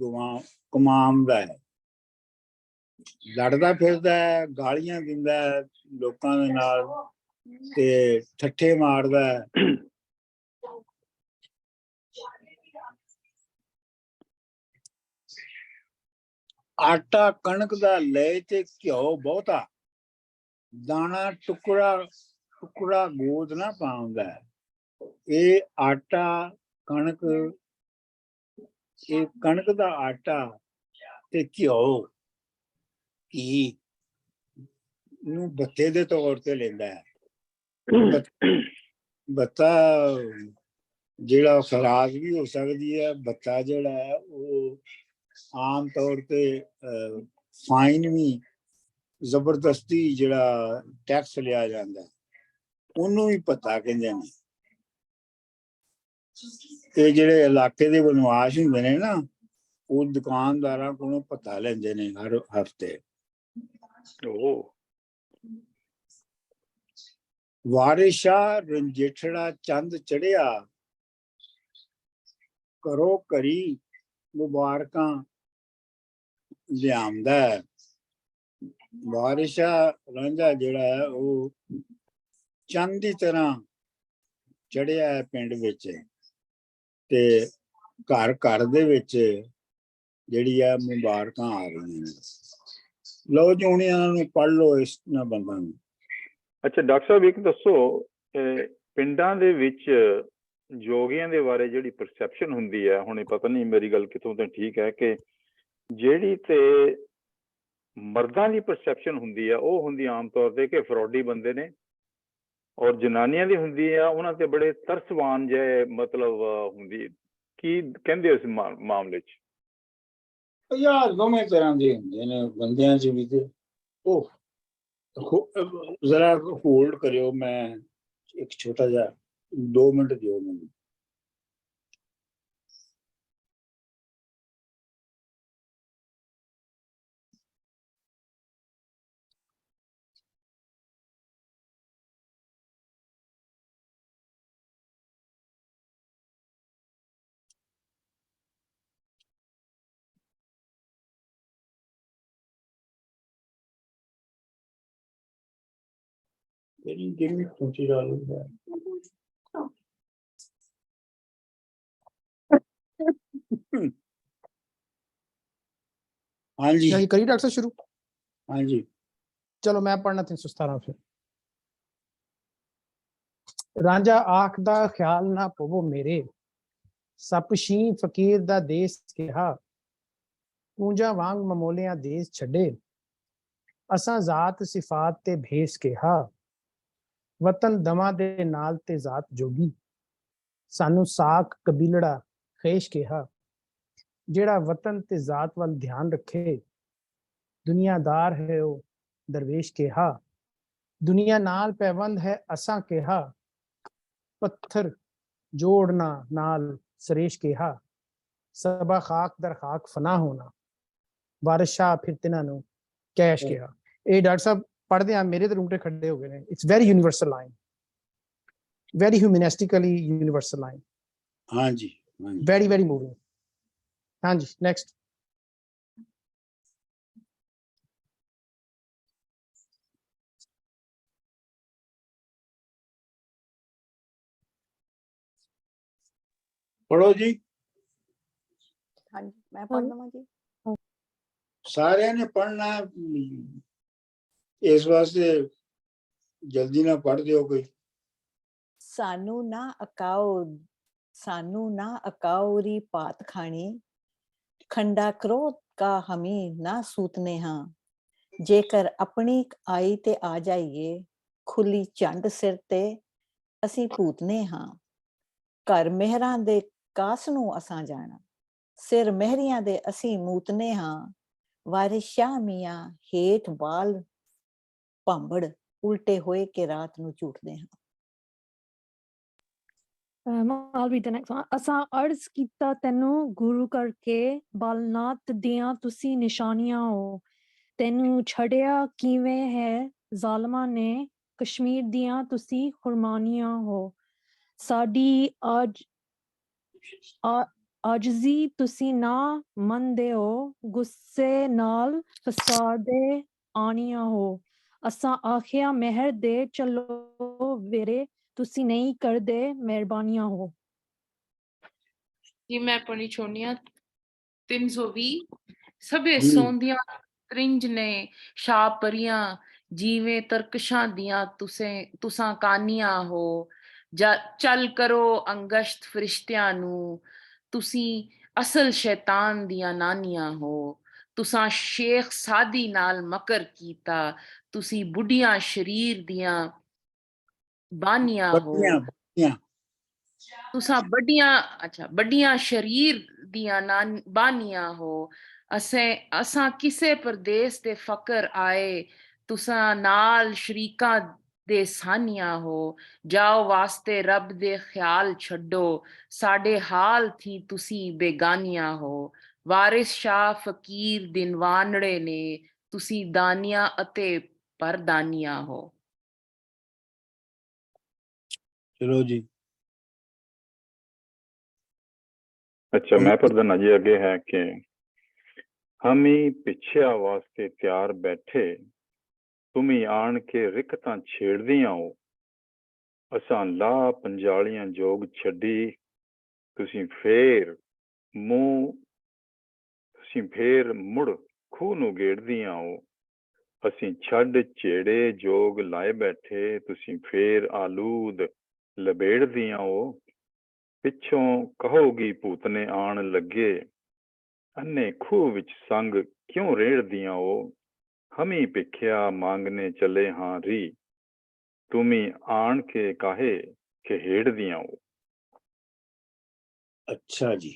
Speaker 2: ਕਮਾਉਂਦਾ ਹੈ। ਲੜਦਾ ਫਿਰਦਾ ਹੈ, ਗਾਲੀਆਂ ਦਿੰਦਾ ਹੈ ਲੋਕਾਂ ਦੇ ਨਾਲ ਤੇ ਠੱਠੇ ਮਾਰਦਾ ਹੈ। ਆਟਾ ਕਣਕ ਦਾ ਲੈ ਤੇ ਘਿਓ ਬਹੁਤਾ, ਦਾਣਾ ਟੁਕੜਾ ਗੋਦ ਨਾ ਪਾਉਂਦਾ ਹੈ। ਇਹ ਕਣਕ ਦਾ ਆਟਾ ਤੇ ਘਿਓ ਨੂੰ ਬੱਤੇ ਦੇ ਤੌਰ ਤੇ ਲੈਂਦਾ ਹੈ। ਬੱਤਾ ਜਿਹੜਾ ਖਰਾਬ ਵੀ ਹੋ ਸਕਦੀ ਹੈ। ਬੱਤਾ ਜਿਹੜਾ ਹੈ ਉਹ ਆਮ ਤੌਰ ਤੇ ਫਾਈਨ ਵੀ, ਜ਼ਬਰਦਸਤੀ ਜਿਹੜਾ ਟੈਕਸ ਲਿਆ ਜਾਂਦਾ, ਉਹਨੂੰ ਵੀ ਪਤਾ ਕਹਿੰਦੇ ਨੇ। ਇਹ ਜਿਹੜੇ ਇਲਾਕੇ ਦੇ ਬਦਮਾਸ਼ ਹੁੰਦੇ ਨੇ ਨਾ, ਉਹ ਦੁਕਾਨਦਾਰਾਂ ਕੋਲੋਂ ਪਤਾ ਲੈਂਦੇ ਨੇ ਹਰ ਹਫ਼ਤੇ। ਵਾਰਿਸ਼ਾ ਰੰਜੇਠੜਾ ਚੰਦ ਚੜਿਆ, ਕਰੋ ਘਰੀ ਮੁਬਾਰਕਾਂ ਲਿਆਂਦਾ ਹੈ। ਵਾਰਿਸ਼ਾ ਰਾਂਝਾ ਜਿਹੜਾ ਹੈ ਉਹ ਚੰਦ ਦੀ ਤਰ੍ਹਾਂ ਚੜਿਆ ਹੈ ਪਿੰਡ ਵਿੱਚ, ਤੇ ਘਰ ਘਰ ਦੇ ਵਿੱਚ ਜਿਹੜੀ ਆ ਮੁਬਾਰਕਾਂ ਆ ਰਹੀਆਂ ਨੇ। ਲਓ ਜੀ, ਹੁਣ ਇਹਨਾਂ ਨੂੰ ਪੜ੍ਹ ਲਓ, ਇਹਨਾਂ ਬੰਦਾਂ ਨੂੰ।
Speaker 3: ਅੱਛਾ ਡਾਕਟਰ ਸਾਹਿਬ, ਇੱਕ ਦੱਸੋ, ਪਿੰਡਾਂ ਦੇ ਵਿੱਚ ਜੋਗੀਆਂ ਦੇ ਬਾਰੇ ਜਿਹੜੀ ਪਰਸੈਪਸ਼ਨ ਹੁੰਦੀ ਹੈ, ਹੁਣ ਇਹ ਪਤਾ ਨਹੀਂ ਮੇਰੀ ਗੱਲ ਕਿੱਥੋਂ ਤੱਕ ਠੀਕ ਹੈ, ਕਿ ਜਿਹੜੀ ਤੇ ਮਰਦਾਂ ਦੀ ਪਰਸੈਪਸ਼ਨ ਹੁੰਦੀ ਹੈ ਉਹ ਹੁੰਦੀ ਆਮ ਤੌਰ ਤੇ ਕਿ ਫਰੋਡੀ ਬੰਦੇ ਨੇ, ਔਰ ਜਨਾਨੀਆਂ ਦੀ ਹੁੰਦੀ ਆ ਉਹਨਾਂ ਤੇ ਬੜੇ ਤਰਸਵਾਨ ਜਿਹੇ ਮਤਲਬ ਹੁੰਦੀ। ਕੀ ਕਹਿੰਦੇ ਉਸ ਮਾਮਲੇ 'ਚ?
Speaker 2: ਯਾਰ ਦੋਵੇਂ ਤਰ੍ਹਾਂ ਦੇ ਹੁੰਦੇ ਨੇ ਬੰਦਿਆਂ 'ਚ ਵੀ। ਤੇ ਉਹ ਜ਼ਰਾ ਹੋਲਡ ਕਰਿਓ, ਮੈਂ ਇੱਕ ਛੋਟਾ ਜਿਹਾ 2 ਮਿੰਟ ਦਿਓ ਮੈਨੂੰ। Give me $20. हाँ जी
Speaker 1: ਜੀ ਕਰੀ ਡਾਕਟਰ ਸਾਹਿਬ ਸ਼ੁਰੂ।
Speaker 2: हाँ जी।
Speaker 1: ਚਲੋ ਮੈਂ ਪੜਨਾ 317 ਫਿਰ। ਰਾਂਝਾ ਆਖਦਾ ਖਿਆਲ ਨਾ ਪਵੋ ਮੇਰੇ, ਸਪਸ਼ੀ ਫਕੀਰ ਦਾ ਦੇਸ ਕਿਹਾ, ਪੂੰਜਾ ਵਾਂਗ ਮਮੋਲਿਆਂ ਦੇਸ ਛੱਡੇ, ਅਸਾਂ ਜ਼ਾਤ ਸਿਫਾਤ ਤੇ ਭੇਸ ਕਿਹਾ, ਵਤਨ ਦਮਾਂ ਦੇ ਨਾਲ ਤੇ ਜ਼ਾਤ ਜੋਗੀ, ਸਾਨੂੰ ਸਾਖ ਕਬੀਲੜਾ ਖੇਸ਼ ਕਿਹਾ, ਜਿਹੜਾ ਵਤਨ ਤੇ ਜ਼ਾਤ ਵੱਲ ਧਿਆਨ ਰੱਖੇ, ਦੁਨੀਆਦਾਰ ਹੈ ਉਹ ਦਰਵੇਸ਼ ਕਿਹਾ, ਦੁਨੀਆ ਨਾਲ ਪੈਵੰਦ ਹੈ ਅਸਾਂ ਕਿਹਾ, ਪੱਥਰ ਜੋੜਨਾ ਨਾਲ ਸਰੇਸ਼ ਕਿਹਾ, ਸਭਾ ਖਾਕ ਦਰ ਖਾਕ ਫਨਾ ਹੋਣਾ, ਵਾਰਿਸ ਸ਼ਾਹ ਫਿਰ ਤਿਨਾਂ ਨੂੰ ਕੈਸ਼ ਕਿਹਾ। ਇਹ ਡਾਕਟਰ ਸਾਹਿਬ ਪੜ੍ਹਦੇ ਆ ਮੇਰੇ ਤੇ ਰੂਮਟੇ ਖੜੇ ਹੋ ਗਏ ਨੇ। It's very universal line, very humanistically universal line.
Speaker 2: हाँ जी हाँ जी।
Speaker 1: very very moving। हाँ जी next।
Speaker 2: पढ़ो जी,
Speaker 4: ਹਾਂਜੀ ਮੈਂ ਪੜ੍ਹ ਲਵਾਂ ਜੀ।
Speaker 2: सारे ने पढ़ना है, इस वास्ते जल्दी ना पढ़ दियो कोई।
Speaker 4: ਸਾਨੂੰ ना अकाओ री पात खानी, खंडा क्रोध का हमी ना सूतने हाँ, जेकर अपनी आई ते आ जाइए, खुली चंड सिर ते ਅਸੀਂ ਭੂਤਨੇ ਹਾਂ, ਘਰ ਮਹਿਰਾਂ ਦੇ ਕਾਸ ਨੂੰ ਅਸਾਂ ਜਾਣਾ, ਸਿਰ ਮਹਿਰੀਆਂ ਦੇ ਅਸੀਂ ਮੂਤਨੇ ਹਾਂ, ਵਾਰਿਸ ਸ਼ਾਹ ਮੀਆਂ ਹੇਠ ਬਾਲ ਭਾਂਬੜ ਉਲਟੇ ਹੋਏ ਕੇ ਰਾਤ ਨੂੰ ਝੂਠਦੇ ਹਾਂ।
Speaker 6: I'll read the next one. ਅਸਾਂ ਅਰਜ਼ ਕੀਤਾ ਤੈਨੂੰ ਗੁਰੂ ਕਰਕੇ, ਬਾਲਨਾਥ ਦੀਆਂ ਤੁਸੀਂ ਨਿਸ਼ਾਨੀਆਂ ਹੋ, ਤੈਨੂੰ ਛੜਿਆ ਕਿਵੇਂ ਹੈ ਜ਼ਾਲਮਾਂ ਨੇ, ਕਸ਼ਮੀਰ ਦੀਆਂ ਤੁਸੀਂ ਖੁਰਮਾਨੀਆਂ ਹੋ, ਸਾਡੀ ਆਜਜ਼ੀ ਤੁਸੀਂ ਨਾ ਮੰਨਦੇ ਹੋ, ਗੁੱਸੇ ਨਾਲ ਫਸਾਦੇ ਆਣੀਆਂ ਹੋ, ਅਸਾਂ ਆਖਿਆ ਮਹਿਰ ਦੇ ਚਲੋ ਵੇਰੇ, ਤੁਸੀਂ ਨਹੀਂ ਕਰਦੇ ਮਿਹਰਬਾਨੀਆਂ ਹੋ।
Speaker 5: ਜੀ ਮੈਂ ਪੜ੍ਹਨੀ ਚਾਹੁੰਦੀ ਹਾਂ 320। ਸਭੇ ਸੌਂਦੀਆਂ ਤ੍ਰਿੰਜ ਨੇ ਸ਼ਾਹ ਪਰੀਆਂ, ਜਿਵੇਂ ਤਰਕਸ਼ਾਂ ਦੀਆਂ ਤੁਸਾਂ ਕਾਨੀਆਂ ਹੋ, ਚੱਲ ਕਰੋ ਅੰਗਸ਼ਤ ਫਰਿਸ਼ਤਿਆਂ ਨੂੰ, ਤੁਸੀਂ ਅਸਲ ਸ਼ੈਤਾਨ ਦੀਆਂ ਨਾਨੀਆਂ ਹੋ, ਤੁਸਾਂ ਸ਼ੇਖ ਸਾਦੀ ਨਾਲ ਮਕਰ ਕੀਤਾ, ਤੁਸੀਂ ਬੁੱਢੀਆਂ ਸ਼ਰੀਰ ਦੀਆਂ ਬਾਨੀਆਂ ਹੋ, ਤੁਸਾਂ ਵੱਡੀਆਂ ਸ਼ਰੀਰ ਦੀਆਂ ਬਾਨੀਆਂ ਹੋ, ਅਸਾਂ ਕਿਸੇ ਪਰਦੇਸ ਦੇ ਫਕਰ ਆਏ, ਤੁਸਾਂ ਨਾਲ ਸ਼ਰੀਕਾਂ ਦੇ ਸਾਨੀਆਂ ਹੋ, ਜਾਓ ਵਾਸਤੇ ਰੱਬ ਦੇ ਖਿਆਲ ਛੱਡੋ, ਸਾਡੇ ਹਾਲ ਥੀ ਤੁਸੀਂ ਬੇਗਾਨੀਆਂ ਹੋ, ਵਾਰਿਸ ਸ਼ਾਹ ਫਕੀਰ ਦਿਨਵਾਨੜੇ ਨੇ, ਤੁਸੀਂ ਦਾਨੀਆਂ ਅਤੇ ਪਰਦਾਨੀਆਂ ਹੋ।
Speaker 2: चलो जी।
Speaker 3: अच्छा मैं पढ़ना जी आगे है कि हम ही पिछया वास्ते त्यार बैठे, तुम ही आन के रिकतां छेड़दियां हो, असां ला पंजालियां जोग छड्डी, तुसीं फेर मुड़ खूह नूं गेड़दियां हो, ਅਸੀਂ ਛੱਡ ਝੇੜੇ ਜੋਗ ਲਾਏ ਬੈਠੇ, ਤੁਸੀਂ ਫੇਰ ਆਲੂਦ ਲਬੇੜਦੀਆਂ ਹੋ। ਪਿੱਛੋਂ ਕਹੋਗੀ ਭੂਤਨੇ ਆਣ ਲੱਗੇ, ਅੰਨੇ ਖੂਹ ਵਿੱਚ ਸੰਗ ਕਿਉਂ ਰੇੜਦੀਆਂ ਹੋ। ਹਮੀ ਭਿੱਖਿਆ ਮੰਗਨੇ ਚਲੇ ਹਾਂ ਰੀ, ਤੁਮੀ ਆਣ ਕੇ ਕਾਹੇ ਖੇੜਦੀਆਂ ਹੋ।
Speaker 2: ਅੱਛਾ ਜੀ,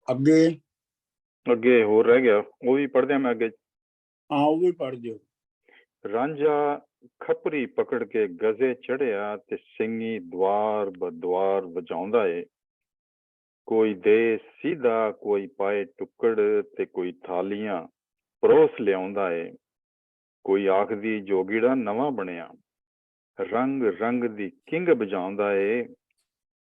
Speaker 2: ਅੱਗੇ
Speaker 3: ਅੱਗੇ ਹੋਰ ਰਹਿ ਗਿਆ, ਉਹ ਵੀ ਪੜ੍ਹਦੇ ਹਾਂ ਮੈਂ ਅੱਗੇ।
Speaker 2: ਉਹ ਵੀ ਪੜ੍ਹ ਦਿਓ।
Speaker 3: ਰਾਂਝਾ ਖਪਰੀ ਪਕੜ ਕੇ ਗਜ਼ੇ ਚੜਿਆ, ਤੇ ਸਿੰਘੀ ਦਵਾਰ ਬਦਵਾਰ ਵਜਾਉਂਦਾ ਏ। ਕੋਈ ਦੇ ਸਿੱਧਾ, ਕੋਈ ਪਾਏ ਟੁੱਕੜ, ਤੇ ਕੋਈ ਥਾਲੀਆਂ ਪਰੋਸ ਲਿਆਉਂਦਾ ਏ। ਕੋਈ ਆਖਦੀ ਜੋਗੀੜਾ ਨਵਾਂ ਬਣਿਆ, ਰੰਗ ਰੰਗ ਦੀ ਕਿੰਗ ਵਜਾਉਂਦਾ ਏ।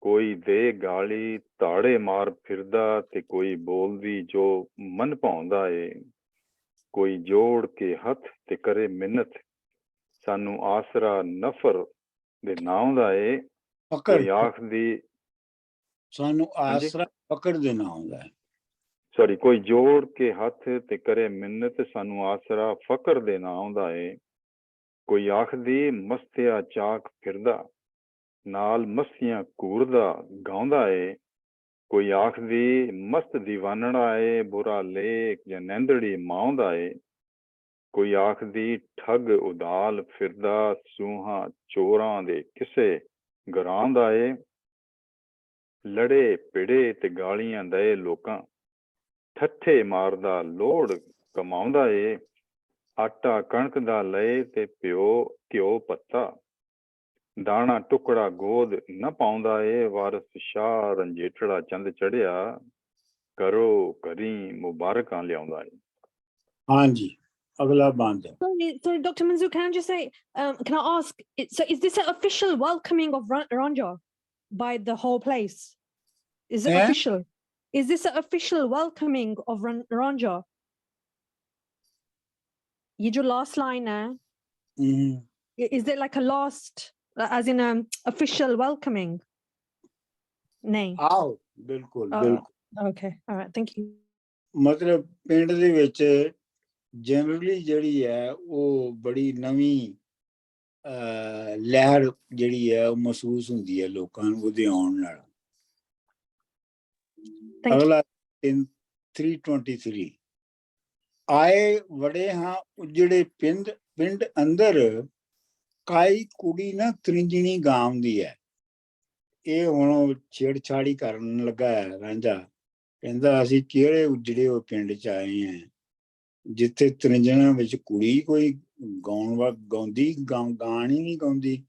Speaker 3: ਕੋਈ ਦੇ ਗਾਲੀ ਤਾੜੇ ਮਾਰ ਫਿਰਦਾ, ਤੇ ਕੋਈ ਬੋਲਦੀ ਜੋ ਮਨ ਭਾਉਂਦਾ ਏ। ਕੋਈ ਜੋੜ ਕੇ ਹੱਥ ਤੇ ਕਰੇ ਮਿੰਨਤ, ਸਾਨੂੰ ਆਸਰਾ ਨਫਰ ਦੇ ਨਾਮ ਦਾ ਏ। ਕੋਈ ਆਖਦੀ
Speaker 2: ਸਾਨੂੰ ਆਸਰਾ ਪਕੜ ਦੇ ਨਾਮ ਦਾ।
Speaker 3: ਸੌਰੀ, ਕੋਈ ਜੋੜ ਕੇ ਹੱਥ ਤੇ ਕਰੇ ਮਿੰਨਤ, ਸਾਨੂੰ ਆਸਰਾ ਫਕਰ ਦੇ ਨਾਮ ਦਾ ਏ। ਕੋਈ ਆਖਦੀ ਮਸਤਿਆ ਚਾਕ ਫਿਰਦਾ, ਨਾਲ ਮਸਤੀਆਂ ਘੂਰਦਾ ਗਾਉਂਦਾ ਏ। ਕੋਈ ਆਖਦੀ ਮਸਤ ਦੀਵਾਨੜਾ ਏ, ਬੁਰਾ ਲੇਖ ਜਾਂ ਨੈਂਦੜੀ ਮਾਉਂਦਾ ਏ। ਕੋਈ ਆਖਦੀ ਠੱਗ ਉਦਾਲ ਫਿਰਦਾ, ਸੂਹਾਂ ਚੋਰਾਂ ਦੇ ਕਿਸੇ ਗਰਾਉਂਦਾ ਏ। ਲੜੇ ਭਿੜੇ ਤੇ ਗਾਲੀਆਂ ਦਏ ਲੋਕਾਂ, ਠੱਠੇ ਮਾਰਦਾ ਲੋੜ ਕਮਾਉਂਦਾ ਏ। ਆਟਾ ਕਣਕ ਦਾ ਲਏ ਤੇ ਪਿਓ ਘਿਓ ਪੱਤਾ, ਦਾਣਾ ਟੁਕੜਾ ਗੋਦ ਨਾ ਪਾਉਂਦਾ ਏ। ਵਾਰਸ ਸ਼ਾਹ ਰੰਜੇਠੜਾ ਚੰਦ ਚੜਿਆ, ਕਰੋ ਕਰੀ ਮੁਬਾਰਕਾਂ ਲਿਆਉਂਦਾ ਏ।
Speaker 2: ਹਾਂਜੀ, ਅਗਲਾ ਬੰਦ।
Speaker 6: Sorry, Dr. Manzoor, can I just say, can I ask, so is this an official welcoming of Ranja by the whole place? Is it official? Is this an official welcoming of Ranja? ये जो last line है, is it like a last, as in official welcoming? नहीं.
Speaker 2: ਆਓ, ਬਿਲਕੁਲ ਬਿਲਕੁਲ।
Speaker 6: Okay, all right, thank you.
Speaker 2: ਮਤਲਬ ਪਿੰਡ ਦੇ ਵਿੱਚ ਜਨਰਲੀ ਜਿਹੜੀ ਹੈ ਉਹ ਬੜੀ ਨਵੀਂ ਲਹਿਰ ਜਿਹੜੀ ਹੈ ਉਹ ਮਹਿਸੂਸ ਹੁੰਦੀ ਹੈ ਲੋਕਾਂ ਨੂੰ ਉਹਦੇ ਆਉਣ ਨਾਲ। ਅਗਲਾ 323 ਆਏ ਵੜੇ ਹਾਂ ਉਜੜੇ ਪਿੰਡ ਅੰਦਰ, ਕਾਈ ਕੁੜੀ ਨਾ ਤ੍ਰਿੰਜਣੀ ਗਾਉਂਦੀ ਹੈ। ਇਹ ਹੁਣ ਛੇੜਛਾੜੀ ਕਰਨ ਲੱਗਾ ਹੈ ਰਾਂਝਾ, ਕਹਿੰਦਾ ਅਸੀਂ ਕਿਹੜੇ ਉਜੜੇ ਹੋਏ ਪਿੰਡ ਚ ਆਏ ਹਾਂ ਜਿੱਥੇ ਤ੍ਰਿੰਜਣਾ ਵਿੱਚ ਕੁੜੀ ਕੋਈ ਗਾਉਂਦੀ ਗਾਣ ਹੀ ਨਹੀਂ ਗਾਉਂਦੀ।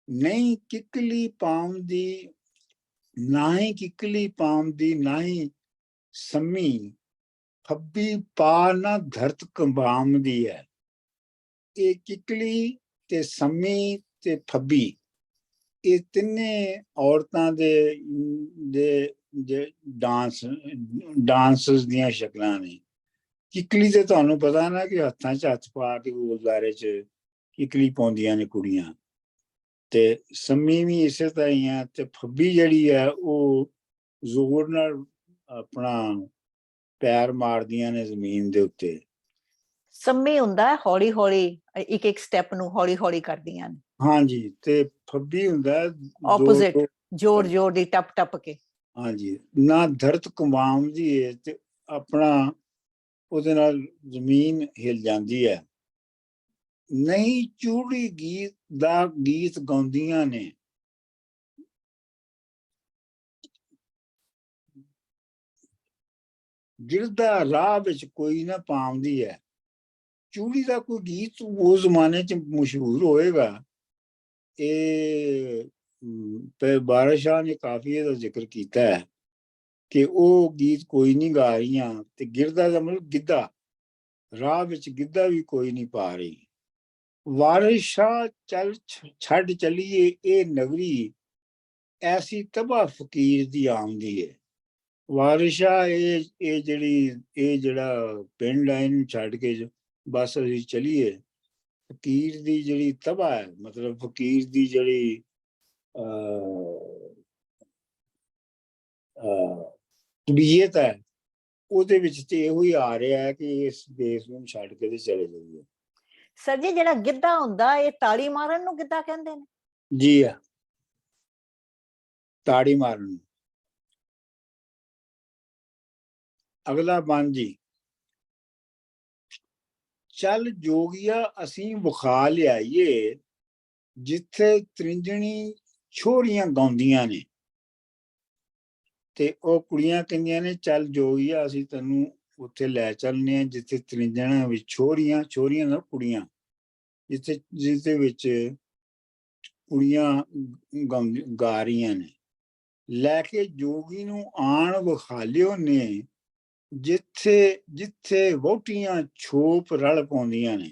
Speaker 2: ਨਹੀਂ ਕਿੱਕਲੀ ਪਾਉਂਦੀ, ਨਾ ਹੀ ਕਿੱਕਲੀ ਪਾਉਂਦੀ, ਨਾ ਹੀ ਸੰਮੀ ਫੱਬੀ ਪਾ ਨਾ ਧਰਤ ਕੰਬਾਮਦੀ ਹੈ। ਇਹ ਕਿੱਕਲੀ ਤੇ ਸੰਮੀ ਤੇ ਫੱਬੀ, ਇਹ ਤਿੰਨੇ ਔਰਤਾਂ ਦੇ ਡਾਂਸਸ ਦੀਆਂ ਸ਼ਕਲਾਂ ਨੇ। ਕਿੱਕਲੀ ਤੇ ਤੁਹਾਨੂੰ ਪਤਾ ਨਾ ਕਿ ਹੱਥਾਂ 'ਚ ਹੱਥ ਪਾ ਕੇ ਗੁਰਦੁਆਰੇ 'ਚ ਕਿੱਕਲੀ ਪਾਉਂਦੀਆਂ ਨੇ ਕੁੜੀਆਂ, ਤੇ ਸੰਮੀ ਵੀ ਇਸੇ ਤਰ੍ਹਾਂ ਹੀ ਆ, ਤੇ ਫੱਬੀ ਜਿਹੜੀ ਹੈ ਉਹ ਜ਼ੋਰ ਨਾਲ ਆਪਣਾ ਪੈਰ ਮਾਰਦੀਆਂ ਨੇ ਜ਼ਮੀਨ ਦੇ ਉੱਤੇ।
Speaker 4: ਸੰਮੀ ਹੁੰਦਾ ਹੌਲੀ ਹੌਲੀ, ਇੱਕ ਇੱਕ ਸਟੈਪ ਨੂੰ ਹੌਲੀ ਹੌਲੀ ਕਰਦੀਆਂ ਨੇ।
Speaker 2: ਹਾਂਜੀ, ਤੇ ਫੱਬੀ ਹੁੰਦਾ
Speaker 4: ਆਪੋਜ਼ਿਟ, ਜੋਰ ਜੋਰ ਦੀ ਟੱਪ ਟੱਪ ਕੇ।
Speaker 2: ਹਾਂਜੀ, ਨਾ ਧਰਤ ਕੰਬਾਮਦੀ ਹੈ ਤੇ ਆਪਣਾ ਉਹਦੇ ਨਾਲ ਜ਼ਮੀਨ ਹਿਲ ਜਾਂਦੀ ਹੈ। ਨਹੀਂ ਚੂੜੀ ਗੀਤ ਦਾ ਗੀਤ ਗਾਉਂਦੀਆਂ ਨੇ, ਗਿਰਦਾ ਰਾਹ ਵਿੱਚ ਕੋਈ ਨਾ ਪਾਉਂਦੀ ਹੈ। ਚੂੜੀ ਦਾ ਕੋਈ ਗੀਤ ਉਸ ਜ਼ਮਾਨੇ 'ਚ ਮਸ਼ਹੂਰ ਹੋਏਗਾ। ਇਹ ਬਾਰਿਸ਼ ਸ਼ਾਹ ਨੇ ਕਾਫੀ ਇਹਦਾ ਜ਼ਿਕਰ ਕੀਤਾ ਹੈ ਕਿ ਉਹ ਗੀਤ ਕੋਈ ਨਹੀਂ ਗਾ ਰਹੀਆਂ, ਤੇ ਗਿਰਦਾ ਦਾ ਮਤਲਬ ਗਿੱਧਾ, ਰਾਹ ਵਿੱਚ ਗਿੱਧਾ ਵੀ ਕੋਈ ਨਹੀਂ ਪਾ ਰਹੀ। ਵਾਰਿਸ ਸ਼ਾਹ ਚੱਲ ਛੱਡ ਚੱਲੀਏ ਇਹ ਨਗਰੀ, ਐਸੀ ਤਬਾਹ ਫਕੀਰ ਦੀ ਆਮਦੀ ਹੈ। ਵਾਰਿਸ ਸ਼ਾਹ ਇਹ ਜਿਹੜਾ ਪਿੰਡ ਹੈ ਇਹਨੂੰ ਛੱਡ ਕੇ ਬਸ ਅਸੀਂ ਚੱਲੀਏ, ਫਕੀਰ ਦੀ ਜਿਹੜੀ ਤਬਾਹ ਹੈ, ਮਤਲਬ ਫਕੀਰ ਦੀ ਜਿਹੜੀ ਤਬੀਅਤ ਹੈ ਉਹਦੇ ਵਿੱਚ ਤੇ ਇਹੋ ਹੀ ਆ ਰਿਹਾ ਹੈ ਕਿ ਇਸ ਦੇਸ਼ ਨੂੰ ਛੱਡ ਕੇ ਤੇ ਚਲੇ ਜਾਈਏ।
Speaker 4: ਸਰ ਜੀ ਜਿਹੜਾ ਗਿੱਧਾ ਹੁੰਦਾ ਇਹ ਤਾੜੀ ਮਾਰਨ ਨੂੰ ਗਿੱਧਾ ਕਹਿੰਦੇ ਨੇ?
Speaker 2: ਜੀ ਆ, ਤਾੜੀ ਮਾਰਨ ਨੂੰ। ਅਗਲਾ ਬੰਨ ਜੀ, ਚੱਲ ਜੋਗੀਆ ਅਸੀਂ ਵਿਖਾ ਲਿਆਈਏ ਜਿੱਥੇ ਤ੍ਰਿੰਜਣੀ ਛੋਰੀਆਂ ਗਾਉਂਦੀਆਂ ਨੇ। ਤੇ ਉਹ ਕੁੜੀਆਂ ਕਹਿੰਦੀਆਂ ਨੇ ਚੱਲ ਜੋਗੀਆ ਅਸੀਂ ਤੈਨੂੰ ਉੱਥੇ ਲੈ ਚੱਲਨੇ ਆ ਜਿੱਥੇ ਤ੍ਰਿੰਜਣਾ ਵਿੱਚ ਛੋਰੀਆਂ, ਛੋਰੀਆਂ ਨਾਲ ਕੁੜੀਆਂ, ਜਿਸਦੇ ਵਿੱਚ ਕੁੜੀਆਂ ਗਾ ਰਹੀਆਂ ਨੇ। ਲੈ ਕੇ ਜੋਗੀ ਨੂੰ ਆਣ ਵਿਖਾਲਿਓ ਨੇ ਜਿੱਥੇ ਜਿੱਥੇ ਵਹੁਟੀਆਂ ਛੋਪ ਰਲ ਪਾਉਂਦੀਆਂ ਨੇ।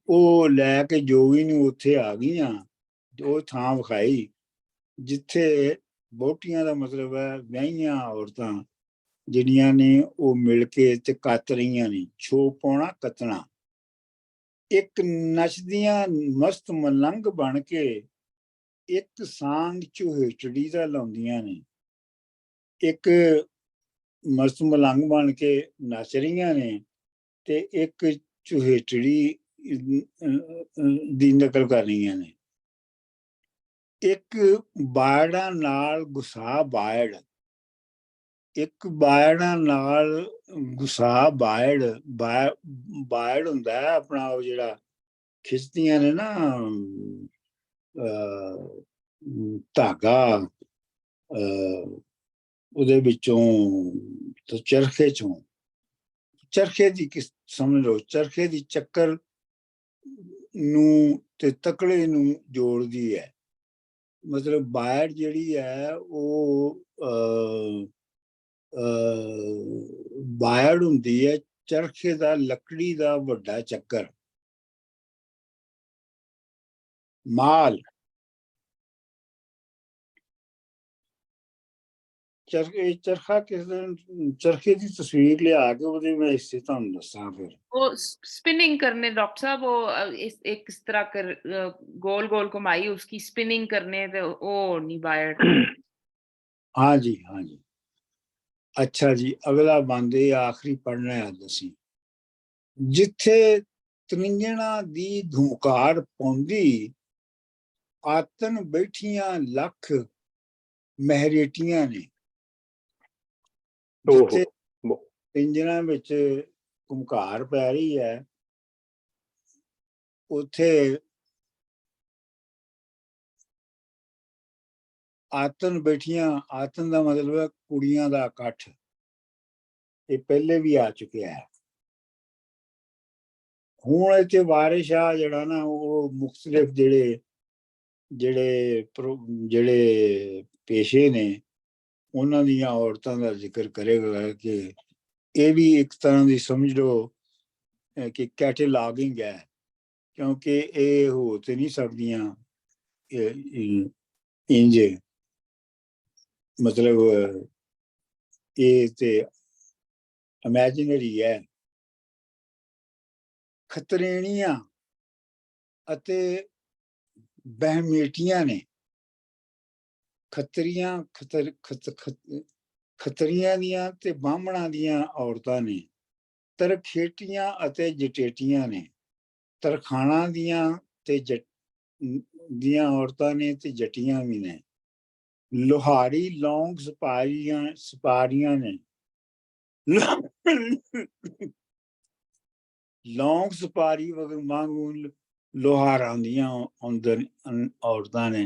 Speaker 2: ਉਹ ਲੈ ਕੇ ਜੋਗੀ ਨੂੰ ਉੱਥੇ ਆ ਗਈਆਂ, ਉਹ ਥਾਂ ਵਿਖਾਈ ਜਿੱਥੇ ਵਹੁਟੀਆਂ ਦਾ ਮਤਲਬ ਹੈ ਵਿਆਹੀਆਂ ਔਰਤਾਂ ਜਿਹੜੀਆਂ ਨੇ ਉਹ ਮਿਲ ਕੇ ਤੇ ਕੱਤ ਰਹੀਆਂ ਨੇ। ਛੋਪ ਪਾਉਣਾ, ਕੱਤਣਾ। ਇੱਕ ਨੱਚਦੀਆਂ ਮਸਤ ਮਲੰਗ ਬਣ ਕੇ ਇੱਕ ਸਾਂਗ ਚੁਹੇਟੜੀ ਦਾ ਲਾਉਂਦੀਆਂ ਨੇ। ਇੱਕ ਮਸਤ ਮਲੰਗ ਬਣ ਕੇ ਨੱਚ ਰਹੀਆਂ ਨੇ ਤੇ ਇੱਕ ਚੁਹੇਟੜੀ ਦੀ ਨਕਲ ਕਰ ਰਹੀਆਂ ਨੇ। ਇੱਕ ਬਾੜਾਂ ਨਾਲ ਗੁਸਾ ਬਾੜ, ਇੱਕ ਬਾੜਾਂ ਨਾਲ ਗੁਸਾ ਬਾੜ। ਬਾੜ ਹੁੰਦਾ ਹੈ ਆਪਣਾ ਉਹ ਜਿਹੜਾ ਖਿੱਚਦੀਆਂ ਨੇ ਨਾ ਧਾਗਾ ਉਹਦੇ ਵਿੱਚੋਂ ਚਰਖੇ ਚੋਂ, ਚਰਖੇ ਦੀ ਕਿਸ ਸਮਝ ਲਓ, ਚਰਖੇ ਦੀ ਚੱਕਰ ਨੂੰ ਤੇ ਤਕੜੇ ਨੂੰ ਜੋੜਦੀ ਹੈ। ਮਤਲਬ ਬਾੜ ਜਿਹੜੀ ਹੈ ਉਹ ਬਾੜ ਹੁੰਦੀ ਹੈ ਚਰਖੇ ਦਾ, ਲੱਕੜੀ ਦਾ ਵੱਡਾ ਚੱਕਰ। ਮਾਲ ਚਰਖਾ ਕਿਸ ਦਿਨ ਚਰਖੇ ਦੀ ਤਸਵੀਰ ਲਿਆ ਕੇ ਉਹਦੇ ਮੈਂ ਇਸੇ ਤੁਹਾਨੂੰ ਦੱਸਾਂ। ਫਿਰ
Speaker 5: वो स्पिनिंग करने डॉक्टर साहब, वो इस तरह कर गोल गोल घुमाई उसकी स्पिनिंग करने, तो वो नहीं बायर।
Speaker 2: हाँ जी, हाँ जी। अच्छा जी, अगला बंद आखिरी पढ़ना है दसी। जिथे तरिंजणा दी धुमकार पौंदी आतन बैठियां लख महरेटियां ने। जिथे तरिंजणा विच धुमकार पै रही है उथे आतन बैठियां, आतन का मतलब है कुड़ियां दा इकट्ठ। ये पहले भी आ चुके है। हुण इत्थे वारिस शाह जिहड़ा ना वो मुख्तलिफ जिहड़े जिहड़े पेशे ने उन्हां दीयां औरतां दा जिक्र करेगा कि ये भी एक तरह की समझ लो कि कैटलॉगिंग है, क्योंकि ये हो तो नहीं सकदियां इंज, मतलब ये ते इमेजिनरी है। खतरेणियां अते बहमेटियां ने। खतरियां खतरियां दियां ते बामणां दियां औरतां ने। तरखेटियां अते जटेटियां ने। तरखाना दियां ते दियां औरतां ने ते जटियां भी ने। लोहारी लौंग सपारियां ने। लौंग सपारी वांगू लोहारां दियां औरतां ने।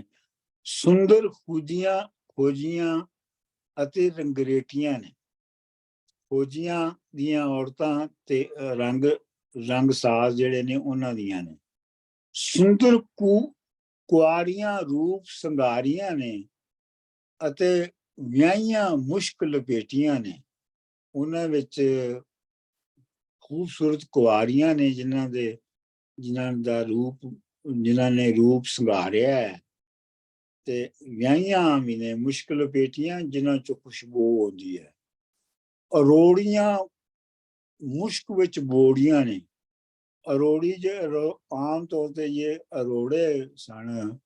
Speaker 2: सुंदर खोजियां अते रंगरेटियां ने। खोजियां दियां औरतां ते रंग साज जिहड़े ने उन्हां दियां ने। सुंदर कुआरियां रूप संगारियां ने अते विआहियां मुश्क लपेटियां ने। उन्हां विच खूबसूरत कुआरियां ने जिन्हां दा रूप, जिन्हां ने रूप संगारिया है, ते विआहियां भी ने मुश्क लपेटियां जिन्हां चों खुशबू आउंदी है। अरोड़ियां मुश्क विच बोड़ियां ने। अरोड़ी आम तौर पर ये अरोड़े सन,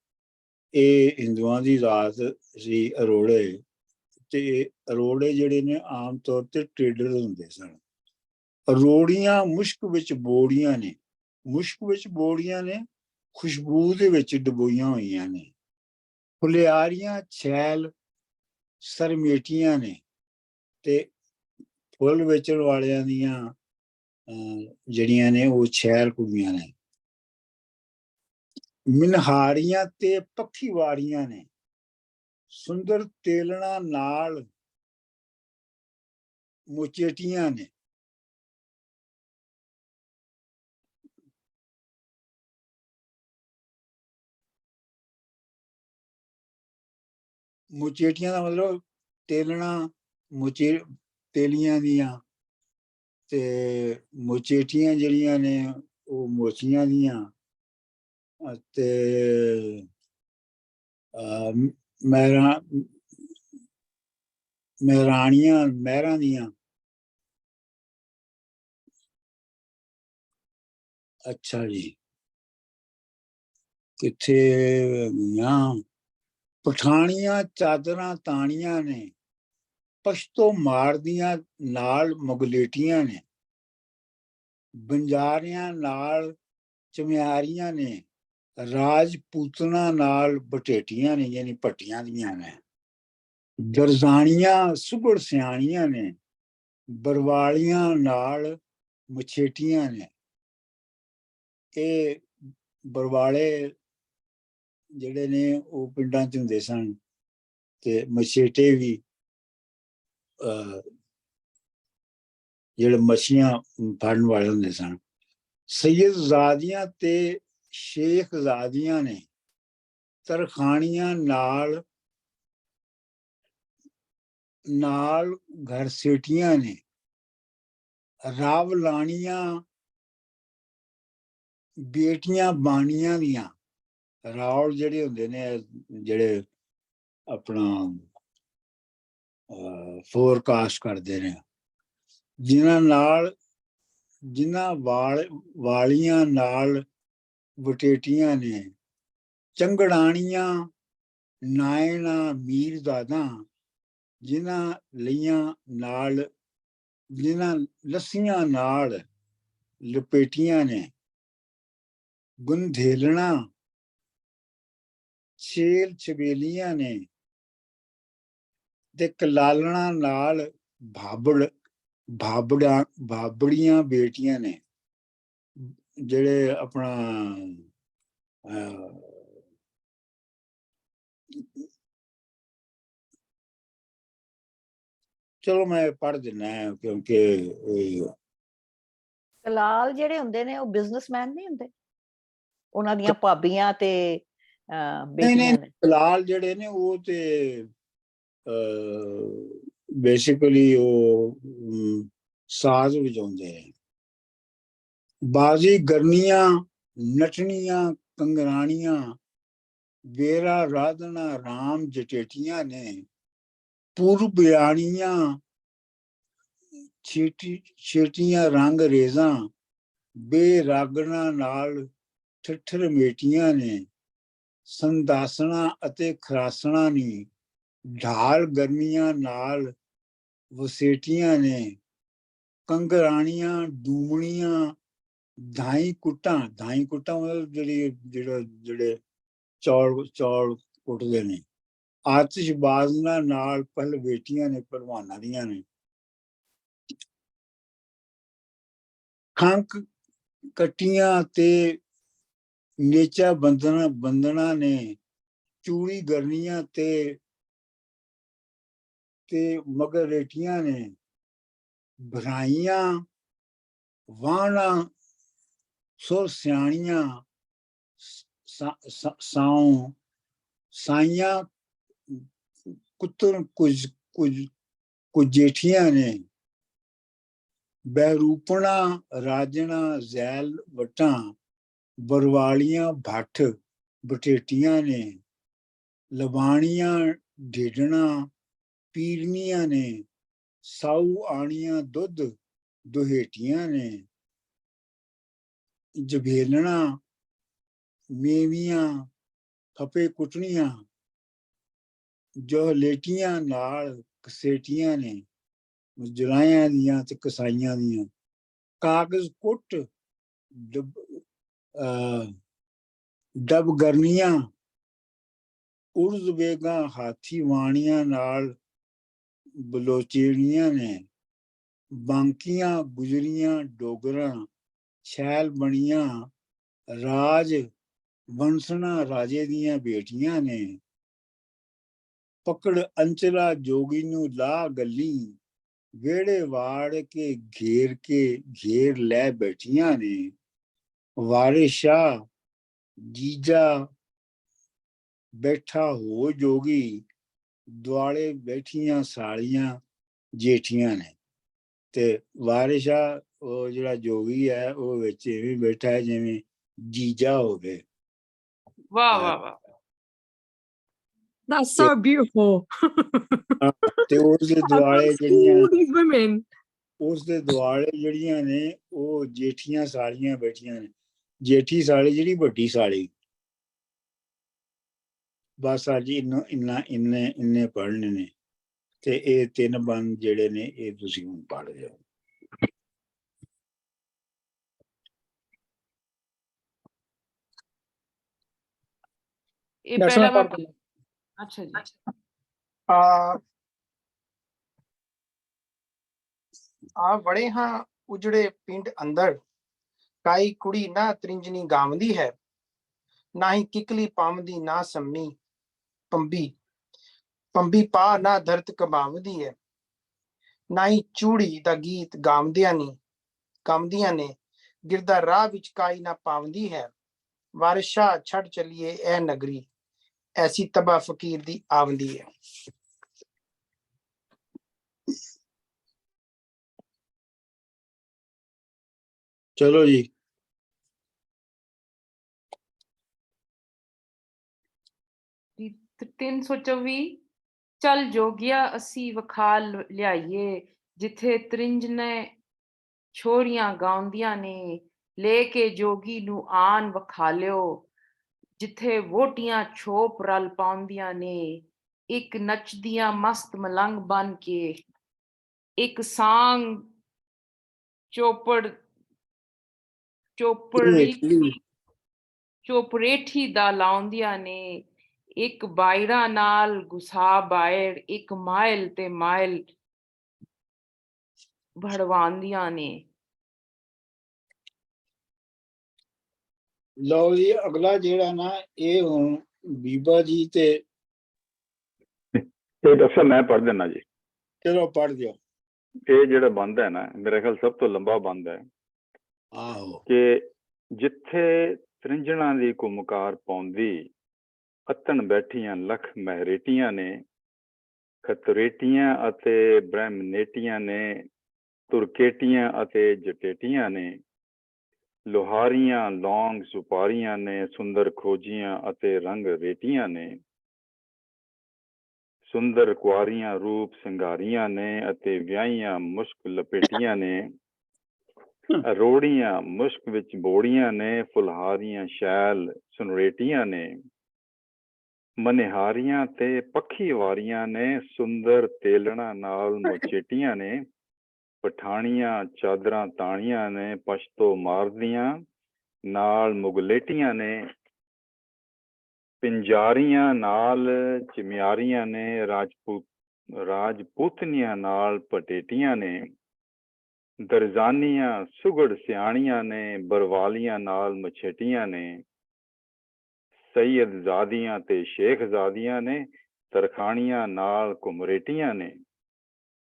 Speaker 2: ये हिंदुआं दी रात सी अरोड़े, ਤੇ ਅਰੋੜੇ ਜਿਹੜੇ ਨੇ ਆਮ ਤੌਰ ਤੇ ਟ੍ਰੇਡਰ ਹੁੰਦੇ ਸਨ। ਅਰੋੜੀਆਂ ਮੁਸ਼ਕ ਵਿੱਚ ਬੋੜੀਆਂ ਨੇ, ਮੁਸ਼ਕ ਵਿੱਚ ਬੋੜੀਆਂ ਨੇ, ਖੁਸ਼ਬੂ ਦੇ ਵਿੱਚ ਡੁਬੋਈਆਂ ਹੋਈਆਂ ਨੇ। ਫੁਲਿਆਰੀਆਂ ਛੈਲ ਸਰਮੇਟੀਆਂ ਨੇ ਤੇ ਫੁੱਲ ਵੇਚਣ ਵਾਲਿਆਂ ਦੀਆਂ ਜਿਹੜੀਆਂ ਨੇ ਉਹ ਛੈਲ ਕੁੜੀਆਂ ਨੇ। ਮਿਨਹਾਰੀਆਂ ਤੇ ਪੱਖੀਵਾਰੀਆਂ ਨੇ, ਸੁੰਦਰ ਤੇਲਣਾ ਨਾਲ ਮੁਚੇਟੀਆਂ ਨੇ। ਮੁਚੇਟੀਆਂ ਦਾ ਮਤਲਬ ਤੇਲਣਾ, ਮੁਚੇ ਤੇਲੀਆਂ ਦੀਆਂ, ਤੇ ਮੁਚੇਟੀਆਂ ਜਿਹੜੀਆਂ ਨੇ ਉਹ ਮੋਚੀਆਂ ਦੀਆਂ, ਤੇ ਮਹਿਰਾਣੀਆਂ ਮਹਿਰਾਂ ਦੀਆਂ। ਅੱਛਾ ਜੀ, ਕਿੱਥੇ ਗਈਆਂ? ਪਠਾਣੀਆਂ ਚਾਦਰਾਂ ਤਾਣੀਆਂ ਨੇ, ਪਸ਼ਤੋ ਮਾਰਦੀਆਂ ਨਾਲ ਮੁਗਲੇਟੀਆਂ ਨੇ। ਬੰਜਾਰਿਆਂ ਨਾਲ ਚਮਿਆਰੀਆਂ ਨੇ, ਰਾਜਪੂਤਨਾ ਨਾਲ ਬਟੇਟੀਆਂ ਨੇ, ਯਾਨੀ ਭੱਟੀਆਂ ਦੀਆਂ ਨੇ। ਦਰਜ਼ਾਨੀਆਂ ਸੁਗੜ ਸਿਆਣੀਆਂ ਨੇ, ਬਰਵਾਲੀਆਂ ਨਾਲ ਮਛੇਟੀਆਂ ਨੇ। ਇਹ ਬਰਵਾਲੇ ਜਿਹੜੇ ਨੇ ਉਹ ਪਿੰਡਾਂ 'ਚ ਹੁੰਦੇ ਸਨ ਤੇ ਮਛੇਟੇ ਵੀ ਜਿਹੜੇ ਮੱਛੀਆਂ ਫੜਨ ਵਾਲੇ ਹੁੰਦੇ ਸਨ। ਸੈਯਦਜ਼ਾਦੀਆਂ ਤੇ ਸ਼ੇਖਜ਼ਾਦੀਆਂ ਨੇ, ਤਰਖਾਣੀਆਂ ਨਾਲ ਘਰਸੇਟੀਆਂ ਨੇ। ਰਾਵਲਾਣੀਆਂ ਬੇਟੀਆਂ ਬਾਣੀਆਂ ਦੀਆਂ। ਰਾਵਲ ਜਿਹੜੇ ਹੁੰਦੇ ਨੇ, ਜਿਹੜੇ ਆਪਣਾ ਫੋਰਕਾਸਟ ਕਰਦੇ ਨੇ, ਜਿਨ੍ਹਾਂ ਵਾਲੀਆਂ ਨਾਲ ਵਟੇਟੀਆਂ ਨੇ। ਚੰਗੜਾਣੀਆਂ ਨਾਇਣਾ ਮੀਰਜ਼ਾਦਾ, ਜਿਨ੍ਹਾਂ ਲੱਸੀਆਂ ਨਾਲ ਲਪੇਟੀਆਂ ਨੇ। ਗੁੰਧੇਲਣਾ ਛੇਲ ਛਬੇਲੀਆਂ ਨੇ ਤੇ ਕਲਾਲਣਾ ਨਾਲ ਭਾਬੜੀਆਂ ਬੇਟੀਆਂ ਨੇ। ਜਿਹੜੇ ਆਪਣਾ ਚਲੋ ਮੈਂ ਪੜ੍ਹ ਦਿੰਦਾ ਕਿਉਂਕਿ
Speaker 4: ਕਲਾਲ ਜਿਹੜੇ ਹੁੰਦੇ ਨੇ ਉਹ ਬਿਜ਼ਨਸਮੈਨ ਨਹੀਂ ਹੁੰਦੇ, ਉਹਨਾਂ ਦੀਆਂ ਭਾਬੀਆਂ ਤੇ ਬੇਟੀਆਂ ਨੇ।
Speaker 2: ਕਲਾਲ ਜਿਹੜੇ ਨੇ ਉਹ ਤੇ ਬੇਸਿਕਲੀ ਉਹ ਸਾਜ਼ ਵਜਾਉਂਦੇ ਨੇ। ਬਾਜ਼ੀ ਗਰਨੀਆਂ ਨਟਣੀਆਂ ਕੰਗਰਾਣੀਆਂ, ਵੇਰਾ ਰਾਧਣਾ ਰਾਮ ਜਟੇਟੀਆਂ ਨੇ। ਪੁਰਬਿਆਣੀਆਂ ਛੇਟੀਆਂ ਰੰਗ ਰੇਜ਼ਾਂ, ਬੇਰਾਗਣਾ ਨਾਲ ਠੱਠਰ ਮੇਟੀਆਂ ਨੇ। ਸੰਦਾਸਣਾ ਅਤੇ ਖਰਾਸਣਾ ਨੀ, ਢਾਲ ਗਰਮੀਆਂ ਨਾਲ ਵਸੇਟੀਆਂ ਨੇ। ਕੰਗਰਾਣੀਆਂ ਡੂਮਣੀਆਂ ਧਾਈ ਕੁੱਟਾਂ ਮਤਲਬ ਜਿਹੜੇ ਚੌਲ ਕੁੱਟਦੇ ਨੇ। ਆਤਿਸ਼ਬਾਜ਼ੀਆਂ ਨਾਲ ਪਹਿਲਵੇਟੀਆਂ ਨੇ, ਪਹਿਲਵਾਨਾਂ ਦੀਆਂ ਨੇ। ਖੰਕ ਕੱਟੀਆਂ ਤੇ ਨੇਚਾ ਬੰਦਣਾ ਨੇ। ਚੂੜੀ ਗਰਨੀਆਂ ਤੇ ਮਗਰੇਟੀਆਂ ਨੇ। ਭਰਾਈਆਂ ਵਾਹਣਾ ਸੁਰ ਸਿਆਣੀਆਂ, ਸਾਈਆਂ ਕੁੱਤਰ ਕੁਝ ਜੇਠੀਆਂ ਨੇ। ਬਹਿਰੂਪਣਾ ਰਾਜਣਾ ਜ਼ੈਲ ਵਟਾਂ, ਬਰਵਾਲੀਆਂ ਭੱਠ ਬਟੇਟੀਆਂ ਨੇ। ਲਬਾਣੀਆਂ ਢੇਡਣਾ ਪੀਰਨੀਆਂ ਨੇ। ਸਾਊ ਆਣੀਆਂ ਦੁੱਧ ਦੁਹੇਟੀਆਂ ਨੇ। ਜਭੇਲਣਾ ਮੇਵੀਆਂ ਫੱਪੇ ਕੁੱਟਣੀਆਂ। ਜੋਹਲੇਟੀਆਂ ਨਾਲ ਕਸੇਟੀਆਂ ਨੇ, ਜੁਲਾਇਆਂ ਦੀਆਂ ਤੇ ਕਸਾਈਆਂ ਦੀਆਂ, ਕਾਗਜ਼ ਕੁੱਟ ਡਬਗਰਨੀਆਂ, ਉਰਜ਼ ਵੇਗਾਂ ਹਾਥੀ ਵਾਣੀਆਂ ਨਾਲ ਬਲੋਚੇੜੀਆਂ ਨੇ, ਬਾਂਕੀਆਂ ਗੁਜਰੀਆਂ ਡੋਗਰਾਂ ਛੈਲ ਬਣੀਆਂ, ਰਾਜ ਬੰਸਣਾ ਰਾਜੇ ਦੀਆਂ ਬੇਟੀਆਂ ਨੇ, ਪਕੜ ਅੰਚਲਾ ਜੋਗੀ ਨੂੰ ਲਾ ਗੱਲੀ, ਵਿਹੜੇ ਵਾੜ ਕੇ ਘੇਰ ਲੈ ਬੈਠੀਆਂ ਨੇ, ਵਾਰਿਸ ਸ਼ਾਹ ਜੀਜਾ ਬੈਠਾ ਹੋ ਜੋਗੀ, ਦੁਆਲੇ ਬੈਠੀਆਂ ਸਾਲੀਆਂ ਜੇਠੀਆਂ ਨੇ। ਤੇ ਵਾਰਿਸ ਸ਼ਾਹ ਉਹ ਜਿਹੜਾ ਜੋਗੀ ਹੈ ਉਹ ਵਿੱਚ ਇਵੇਂ ਬੈਠਾ ਹੈ ਜਿਵੇਂ ਜੀਜਾ ਹੋਵੇ।
Speaker 5: ਵਾਹ ਵਾਹ ਵਾਹ।
Speaker 6: That's so beautiful.
Speaker 2: ਤੇ ਉਸ ਦੇ
Speaker 6: I've
Speaker 2: ਦੁਆਲੇ
Speaker 6: got
Speaker 2: ਜਿਹੜੀਆਂ
Speaker 6: all these women.
Speaker 2: ਉਸ ਦੇ ਦੁਆਲੇ ਜਿਹੜੀਆਂ ਨੇ ਉਹ ਜੇਠੀਆਂ ਸਾਲੀਆਂ ਬੈਠੀਆਂ ਨੇ। ਜੇਠੀ ਸਾਲੀ ਜਿਹੜੀ ਵੱਡੀ ਸਾਲੀ। ਬਸ ਅੱਜ ਇੰਨੇ ਪੜ੍ਹਨੇ ਨੇ ਤੇ ਇਹ 3 ਬੰਦ ਜਿਹੜੇ ਨੇ ਇਹ ਤੁਸੀਂ ਹੁਣ ਪੜ੍ਹ ਲਿਓ।
Speaker 5: ਇਹ ਪਹਿਲਾਂ ਮੈਂ ਅੱਛਾ ਜੀ।
Speaker 1: ਆ ਵੜੇ ਹਾਂ ਉਜੜੇ ਪਿੰਡ ਅੰਦਰ, ਕਾਈ ਕੁੜੀ ਨਾ ਤ੍ਰਿੰਜਨੀ ਗਾਵਦੀ ਹੈ, ਨਾ ਹੀ ਕਿਕਲੀ ਪਾਵਦੀ ਨਾ ਸੰਮੀ ਪੰਬੀ ਪਾ ਨਾ ਧਰਤ ਕਬਾਵਦੀ ਹੈ, ਨਾ ਹੀ ਚੂੜੀ ਦਾ ਗੀਤ ਗਾਉਂਦੀਆਂ ਨੇ, ਗਿਰਦਾ ਰਾਹ ਵਿੱਚ ਕਾਈ ਨਾ ਪਾਵਦੀ ਹੈ, ਵਾਰਿਸ ਸ਼ਾਹ ਛੱਡ ਚਲੀਏ ਇਹ ਨਗਰੀ, ਐਸੀ ਤਬਾ ਫਕੀਰ ਦੀ ਆਵਦੀ ਹੈ।
Speaker 2: ਚਲੋ ਜੀ।
Speaker 5: ਦੀ 324 ਚੱਲ ਜੋਗਿਆ ਅਸੀਂ ਵਿਖਾ ਲਿਆਈਏ, ਜਿੱਥੇ ਤ੍ਰਿੰਜ ਨੇ ਛੋਰੀਆਂ ਗਾਉਂਦੀਆਂ ਨੇ, ਲੈ ਕੇ ਜੋਗੀ ਨੂੰ ਆਨ ਵਿਖਾਲਿਓ, ਜਿੱਥੇ ਵੋਟੀਆਂ ਛੋਪ ਰਲ ਪਾਉਂਦੀਆਂ ਨੇ, ਇੱਕ ਨੱਚਦੀਆਂ ਮਸਤ ਮਲੰਗ ਬਣ ਕੇ, ਇੱਕ ਸਾਂਗ ਚੋਪਰੇਠੀ ਦਾ ਲਾਉਂਦੀਆਂ ਨੇ, ਇੱਕ ਬਾਇਰਾ ਨਾਲ ਗੁਸਾ ਬਾਇਰ, ਇੱਕ ਮਾਇਲ ਤੇ ਮਾਇਲ ਭੜਵਾਉਂਦੀਆਂ ਨੇ।
Speaker 2: ਲਓ ਜੀ ਅਗਲਾ ਜਿਹੜਾ ਨਾ ਇਹ ਹੁਣ ਬੀਬਾ ਜੀ ਤੇ
Speaker 3: ਇਹ ਦੱਸੋ ਮੈਂ ਪੜ੍ਹ ਦਿੰਦਾ ਜੀ।
Speaker 2: ਚਲੋ ਪੜ੍ਹ ਦਿਓ।
Speaker 3: ਇਹ ਜਿਹੜਾ ਬੰਦ ਹੈ ਨਾ ਮੇਰੇ ਖਿਆਲ ਸਭ ਤੋਂ ਲੰਬਾ ਬੰਦ ਹੈ।
Speaker 2: ਆਹੋ।
Speaker 3: ਕਿ ਜਿੱਥੇ ਤ੍ਰਿੰਜਣਾ ਦੀ ਕੁਮਕਾਰ ਪਾਉਂਦੀ, ਅਤਣ ਬੈਠੀਆਂ ਲੱਖ ਮਹਿਰੇਟੀਆਂ ਨੇ, ਖਤਰੇਟੀਆਂ ਅਤੇ ਬ੍ਰਹਮਨੇਟੀਆਂ ਨੇ, ਤੁਰਕੇਟੀਆਂ ਅਤੇ ਜਟੇਟੀਆਂ ਨੇ, ਲੋਹਾਰੀਆਂ ਲੌਂਗ ਸੁਪਾਰੀਆਂ ਨੇ, ਸੁੰਦਰ ਖੋਜੀਆਂ ਅਤੇ ਰੰਗ ਰੇਟੀਆਂ ਨੇ, ਸੁੰਦਰ ਕੁਆਰੀਆਂ ਰੂਪ ਸਿੰਗਾਰੀਆਂ ਨੇ ਅਤੇ ਵਿਆਹੀਆਂ ਮੁਸ਼ਕ ਲਪੇਟੀਆਂ ਨੇ, ਰੋੜੀਆਂ ਮੁਸ਼ਕ ਵਿੱਚ ਬੋੜੀਆਂ ਨੇ, ਫੁਲਹਾਰੀਆਂ ਸ਼ੈਲ ਸੁਨਰੇਟੀਆਂ ਨੇ, ਮਨਿਹਾਰੀਆਂ ਤੇ ਪੱਖੀ ਵਾਰੀਆਂ ਨੇ, ਸੁੰਦਰ ਤੇਲਣਾ ਨਾਲ ਮੁਚੇਟੀਆਂ ਨੇ, ਪਠਾਣੀਆਂ ਚਾਦਰਾਂ ਤਾਣੀਆਂ ਨੇ, ਪਸ਼ਤੋ ਮਾਰਦੀਆਂ ਨਾਲ ਮੁਗਲੇਟੀਆਂ ਨੇ, ਪਿੰਜਾਰੀਆਂ ਨਾਲ ਚਿਮਿਆਰੀਆਂ ਨੇ, ਰਾਜਪੂਤਨੀਆਂ ਨਾਲ ਪਟੇਟੀਆਂ ਨੇ, ਦਰਜ਼ਾਨੀਆਂ ਸੁਗੜ ਸਿਆਣੀਆਂ ਨੇ, ਬਰਵਾਲੀਆਂ ਨਾਲ ਮਛੇਟੀਆਂ ਨੇ, ਸਈਅਦਜ਼ਾਦੀਆਂ ਤੇ ਸ਼ੇਖਜ਼ਾਦੀਆਂ ਨੇ, ਤਰਖਾਣੀਆਂ ਨਾਲ ਕੁਮਰੇਟੀਆਂ ਨੇ,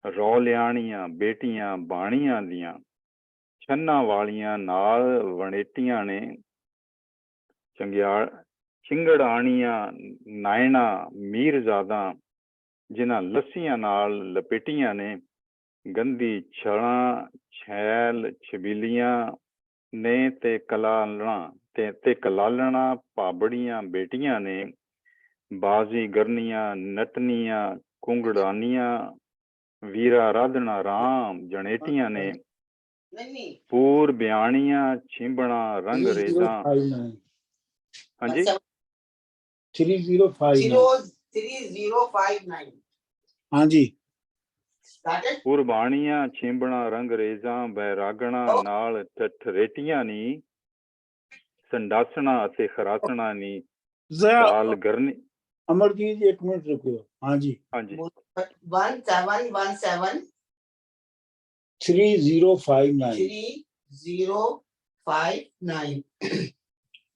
Speaker 3: ਰੌਲਿਆਣੀਆਂ ਬੇਟੀਆਂ ਬਾਣੀਆਂ ਦੀਆਂ, ਛੰਨਾਂ ਵਾਲੀਆਂ ਨਾਲ ਵਣੇਟੀਆਂ ਨੇ, ਚਿੰਗੜਾਣੀਆਂ ਨਾਇਣਾ ਮੀਰਜ਼ਾਦਾ ਜਿਨ੍ਹਾਂ ਲੱਸੀਆਂ ਨਾਲ ਲਪੇਟੀਆਂ ਨੇ, ਗੰਦੀ ਛਲਾਂ ਛੈਲ ਛਬੀਲੀਆਂ ਨੇ ਤੇ ਕਲਾਲਣਾ ਪਾਬੜੀਆਂ ਬੇਟੀਆਂ ਨੇ, ਬਾਜ਼ੀ ਗਰਨੀਆਂ ਨਟਨੀਆਂ ਕੁੰਗੜਾਨੀਆਂ ਵੀਰਾ ਰਾਧਣਾ ਰਾਮ ਜਣੇਟੀਆਂ ਨੇ, ਪੂਰ ਬਿਆਣੀਆਂ ਛਿੰਬਣਾ ਰੰਗ ਰੇਜਾਂ। ਹਾਂਜੀ
Speaker 2: 3059 ਹਾਂਜੀ
Speaker 3: ਕੁਰਬਾਨੀਆਂ ਛਿੰਬਣਾ ਰੰਗਰੇਜ਼ਾਂ ਬੈਰਾਗਣਾ ਨਾਲ ਠਠਰੇਟੀਆਂ ਨੀ ਸੰਡਾਸਣਾ ਅਤੇ ਖਰਾਸਣਾ ਨੀ
Speaker 2: ਜ਼ਰਾ
Speaker 3: ਢਾਲ ਗਰਨੀ
Speaker 2: ਅਮਰਜੀਤ ਜੀ 1 ਮਿੰਟ ਰੁਕਿਓ। ਹਾਂਜੀ
Speaker 3: ਹਾਂਜੀ
Speaker 7: 1717
Speaker 2: 3059
Speaker 7: 3059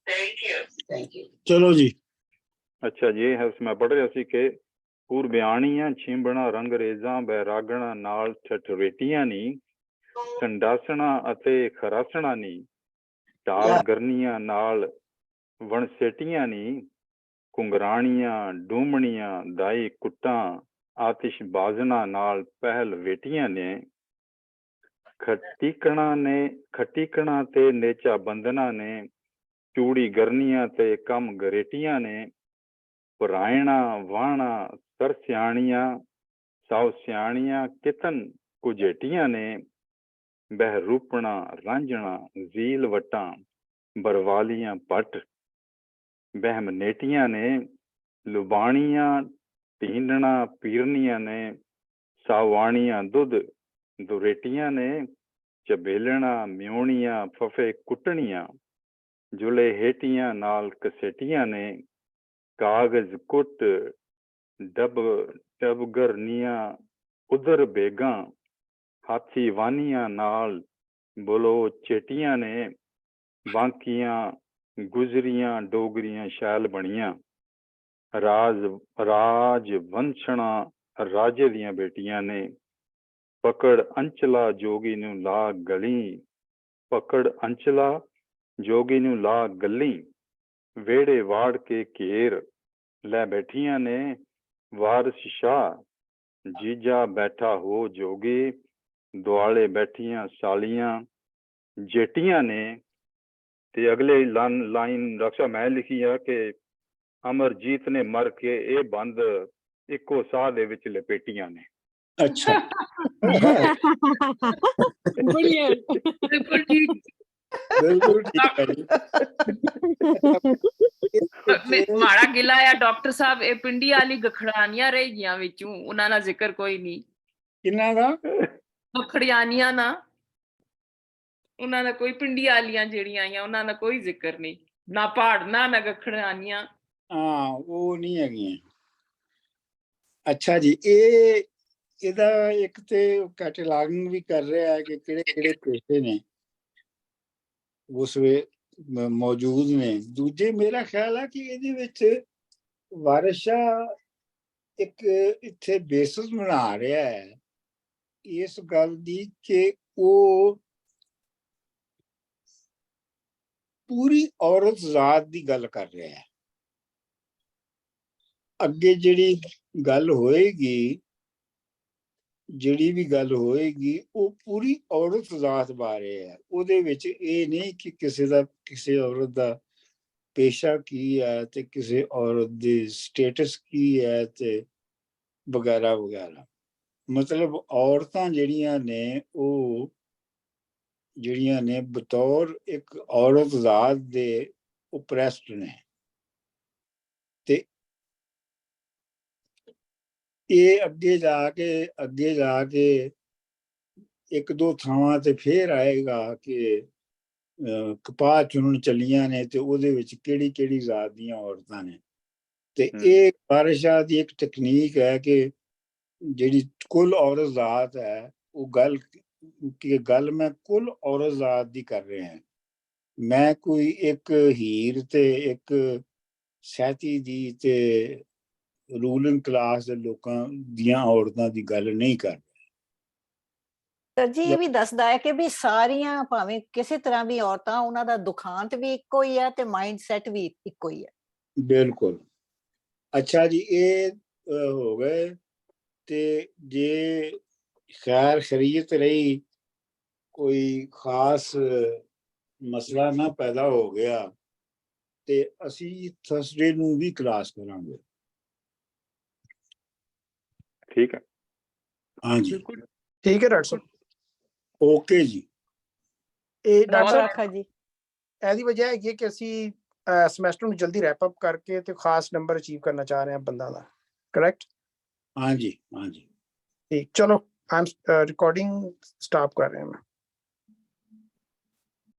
Speaker 7: थैंक यू
Speaker 2: ਚਲੋ ਜੀ।
Speaker 3: ਅੱਛਾ ਜੀ ਇਹ ਮੈਂ ਪੜ੍ਹ ਰਿਹਾ ਸੀ ਕਿ ਕੁਰਬਾਨੀਆਂ ਛਿੰਬਣਾ ਰੰਗਰੇਜ਼ਾਂ ਬੈਰਾਗਣਾ ਨਾਲ ਠਠਰੇਟੀਆਂ ਨੀ ਸੰਡਾਸਣਾ ਅਤੇ ਖਰਾਸਣਾ ਨੀ ਢਾਲ ਗਰਨੀਆਂ ਨਾਲ ਵਣਸੇਟੀਆਂ ਨੀ ਕੁੰਗਰਾਣੀਆਂ ਡੂਮਣੀਆਂ ਦਾਈ ਕੁੱਟਾਂ ਆਤਿਸ਼ ਬਾਜ਼ਨਾ ਨਾਲ ਪਹਿਲ ਵੇਟੀਆਂ ਨੇ ਖਟੀਕਣਾ ਤੇ ਨੇਚਾ ਬੰਦਨਾ ਨੇ ਚੂੜੀ ਗਰਨੀਆਂ ਤੇ ਕੰਮ ਗਰੇਟੀਆਂ ਨੇ ਪਰਾਇਣਾ ਵਾਣਾ ਸਰ ਸਿਆਣੀਆਂ ਸੌ ਸਿਆਣੀਆਂ ਕਿਤਨ ਕੁਝੇਟੀਆਂ ਨੇ ਬਹਿਰੂਪਣਾ ਰਾਂਝਣਾ ਜ਼ੀਲ ਵਟਾਂ ਬਰਵਾਲੀਆਂ ਪੱਟ ਬਹਿਮ ਨੇਟੀਆਂ ਨੇ ਲੁਬਾਣੀਆਂ ਢੀਂਡਣਾ ਪੀਰਨੀਆਂ ਨੇ ਸਾਵਾਣੀਆਂ ਦੁੱਧ ਦੁਰੇਟੀਆਂ ਨੇ ਚਬੇਲਣਾ ਮਿਉਣੀਆਂ ਫਫੇ ਕੁੱਟਣੀਆਂ ਜੁਲੇ ਹੇਟੀਆਂ ਨਾਲ ਕਸੇਟੀਆਂ ਨੇ ਕਾਗਜ਼ ਕੁੱਟ ਡਬਗਰਨੀਆਂ ਉਧਰ ਬੇਗਾਂ ਹਾਥੀ ਵਾਨੀਆਂ ਨਾਲ ਬੋਲੋ ਚੇਟੀਆਂ ਨੇ ਬਾਂਕੀਆਂ ਗੁਜ਼ਰੀਆਂ ਡੋਗਰੀਆਂ ਸ਼ੈਲ ਬਣੀਆਂ ਰਾਜ ਵੰਸ਼ਣਾ ਰਾਜੇ ਦੀਆਂ ਬੇਟੀਆਂ ਨੇ ਪਕੜ ਅੰਚਲਾ ਜੋਗੀ ਨੂੰ ਲਾ ਗਲੀ ਪਕੜ ਅੰਚਲਾ ਜੋਗੀ ਨੂੰ ਲਾ ਗਲੀ ਵਿਹੜੇ ਵਾੜ ਕੇ ਘੇਰ ਲੈ ਬੈਠੀਆਂ ਨੇ ਵਾਰਸ ਸ਼ਾਹ ਜੀਜਾ ਬੈਠਾ ਹੋ ਜੋਗੀ ਦੁਆਲੇ ਬੈਠੀਆਂ ਸਾਲੀਆਂ ਜੇਟੀਆਂ ਨੇ ਤੇ ਅਗਲੇ ਲਾਈਨ ਰਕਸ਼ਾ ਮੈਂ ਲਿਖੀ ਆ ਕਿ ਅਮਰਜੀਤ ਨੇ ਮਰ ਕੇ ਇਹ ਬੰਦ ਇੱਕੋ ਸਾਹ ਦੇ ਵਿੱਚ ਲਪੇਟੀਆਂ ਨੇ।
Speaker 2: ਅੱਛਾ
Speaker 6: Brilliant.
Speaker 5: ਬਿਲਕੁਲ ਠੀਕ।
Speaker 2: ਬਿਲਕੁਲ ਠੀਕ ਹੈ ਜੀ।
Speaker 5: ਮਾੜਾ ਗਿਲਾ ਆ ਡਾਕਟਰ ਸਾਹਿਬ ਇਹ ਪਿੰਡੀ ਵਾਲੀ ਗਖੜਾਨੀਆਂ ਰਹਿ ਗਈਆਂ ਵਿੱਚੋਂ ਉਹਨਾਂ ਦਾ ਜ਼ਿਕਰ ਕੋਈ ਨਹੀਂ।
Speaker 2: ਕਿੰਨਾ ਦਾ
Speaker 5: ਗਖੜਿਆਨੀਆਂ ਨਾ ਉਹਨਾਂ ਦਾ ਕੋਈ ਪਿੰਡੀ ਵਾਲੀਆਂ ਜਿਹੜੀਆਂ ਆਈਆਂ ਉਹਨਾਂ ਦਾ ਕੋਈ ਜ਼ਿਕਰ ਨਹੀਂ ਨਾ ਪਹਾੜਨਾ ਨਾ ਗਖੜਾਨੀਆਂ।
Speaker 2: ਹਾਂ ਉਹ ਨਹੀਂ ਹੈਗੀਆਂ। ਅੱਛਾ ਜੀ ਇਹਦਾ ਇੱਕ ਤੇ ਕੈਟਲਾਗਿੰਗ ਵੀ ਕਰ ਰਿਹਾ ਹੈ ਕਿ ਕਿਹੜੇ ਕਿਹੜੇ ਪੇਸ਼ੇ ਨੇ ਉਸ ਵੇ ਮੌਜੂਦ ਨੇ। ਦੂਜੇ ਮੇਰਾ ਖਿਆਲ ਹੈ ਕਿ ਇਹਦੇ ਵਿੱਚ ਵਾਰਿਸ ਸ਼ਾਹ ਇੱਕ ਇੱਥੇ ਬੇਸਿਸ ਬਣਾ ਰਿਹਾ ਹੈ ਇਸ ਗੱਲ ਦੀ ਕਿ ਉਹ ਪੂਰੀ ਔਰਤ ਜ਼ਾਤ ਦੀ ਗੱਲ ਕਰ ਰਿਹਾ ਹੈ। ਅੱਗੇ ਜਿਹੜੀ ਗੱਲ ਹੋਏਗੀ ਉਹ ਪੂਰੀ ਔਰਤ ਜ਼ਾਤ ਬਾਰੇ ਹੈ। ਉਹਦੇ ਵਿੱਚ ਇਹ ਨਹੀਂ ਕਿ ਕਿਸੇ ਔਰਤ ਦਾ ਪੇਸ਼ਾ ਕੀ ਹੈ ਤੇ ਕਿਸੇ ਔਰਤ ਦੀ ਸਟੇਟਸ ਕੀ ਹੈ ਤੇ ਵਗੈਰਾ ਵਗੈਰਾ। ਮਤਲਬ ਔਰਤਾਂ ਜਿਹੜੀਆਂ ਨੇ ਬਤੌਰ ਇੱਕ ਔਰਤ ਜ਼ਾਤ ਦੇ ਓਪਰੈਸਡ ਨੇ ਤੇ ਇਹ ਅੱਗੇ ਜਾ ਕੇ ਇੱਕ ਦੋ ਥਾਵਾਂ ਤੇ ਫੇਰ ਆਏਗਾ ਕਿ ਕਪਾਹ ਚੁਣਨ ਚੱਲੀਆਂ ਨੇ ਤੇ ਉਹਦੇ ਵਿੱਚ ਕਿਹੜੀ ਕਿਹੜੀ ਜ਼ਾਤ ਦੀਆਂ ਔਰਤਾਂ ਨੇ। ਤੇ ਇਹ ਵਾਰਿਸ ਸ਼ਾਹ ਦੀ ਇੱਕ ਤਕਨੀਕ ਹੈ ਕਿ ਜਿਹੜੀ ਕੁੱਲ ਔਰਤ ਜ਼ਾਤ ਹੈ ਉਹ ਗੱਲ ਮੈਂ ਕੁੱਲ ਔਰਤ ਜ਼ਾਤ ਦੀ ਕਰ ਰਿਹਾ ਹਾਂ। ਮੈਂ ਕੋਈ ਇੱਕ ਹੀਰ ਤੇ ਇੱਕ ਸੈਤੀ ਦੀ ਤੇ ਰੂਲਿੰਗ ਕਲਾਸ ਦੇ ਲੋਕਾਂ ਦੀਆਂ ਔਰਤਾਂ ਦੀ ਗੱਲ ਨਹੀਂ ਕਰ।
Speaker 4: ਸਰ ਜੀ ਇਹ ਵੀ ਦੱਸਦਾ ਹੈ ਕਿ ਵੀ ਸਾਰੀਆਂ ਭਾਵੇਂ ਕਿਸੇ ਤਰ੍ਹਾਂ ਵੀ ਔਰਤਾਂ ਉਹਨਾਂ ਦਾ ਦੁਖਾਂਤ ਵੀ ਇੱਕੋ ਹੀ ਹੈ ਤੇ ਮਾਈਂਡ ਸੈਟ ਵੀ ਇੱਕੋ ਹੀ ਹੈ।
Speaker 2: ਬਿਲਕੁਲ। ਅੱਛਾ ਜੀ ਇਹ ਹੋ ਗਏ ਤੇ ਜੇ ਖੈਰ ਖਰੀਅਤ ਰਹੀ ਕੋਈ ਖਾਸ ਮਸਲਾ ਨਾ ਪੈਦਾ ਹੋ ਗਿਆ ਤੇ ਅਸੀਂ ਥਰਸਡੇ ਨੂੰ ਵੀ ਕਲਾਸ ਕਰਾਂਗੇ।
Speaker 3: ਠੀਕ ਹੈ।
Speaker 2: ਹਾਂਜੀ
Speaker 1: ਠੀਕ ਹੈ ਡਾਕਟਰ ਸਾਹਿਬ।
Speaker 2: ਓਕੇ ਜੀ।
Speaker 1: ਇਹ ਡਾਕਟਰ ਸਾਹਿਬ
Speaker 4: ਰੱਖਾ ਜੀ
Speaker 1: ਇਹਦੀ ਵਜ੍ਹਾ ਹੈਗੀ ਹੈ ਕਿ ਅਸੀਂ ਸਮੈਸਟਰ ਨੂੰ ਜਲਦੀ ਰੈਪ ਅਪ ਕਰਕੇ ਤੇ ਖਾਸ ਨੰਬਰ ਅਚੀਵ ਕਰਨਾ ਚਾਹ ਰਹੇ ਹਾਂ ਬੰਦਾ ਦਾ। ਕਰੈਕਟ?
Speaker 2: ਹਾਂਜੀ
Speaker 1: ਠੀਕ ਚਲੋ आई एम रिकॉर्डिंग स्टॉप कर रहे हैं मैं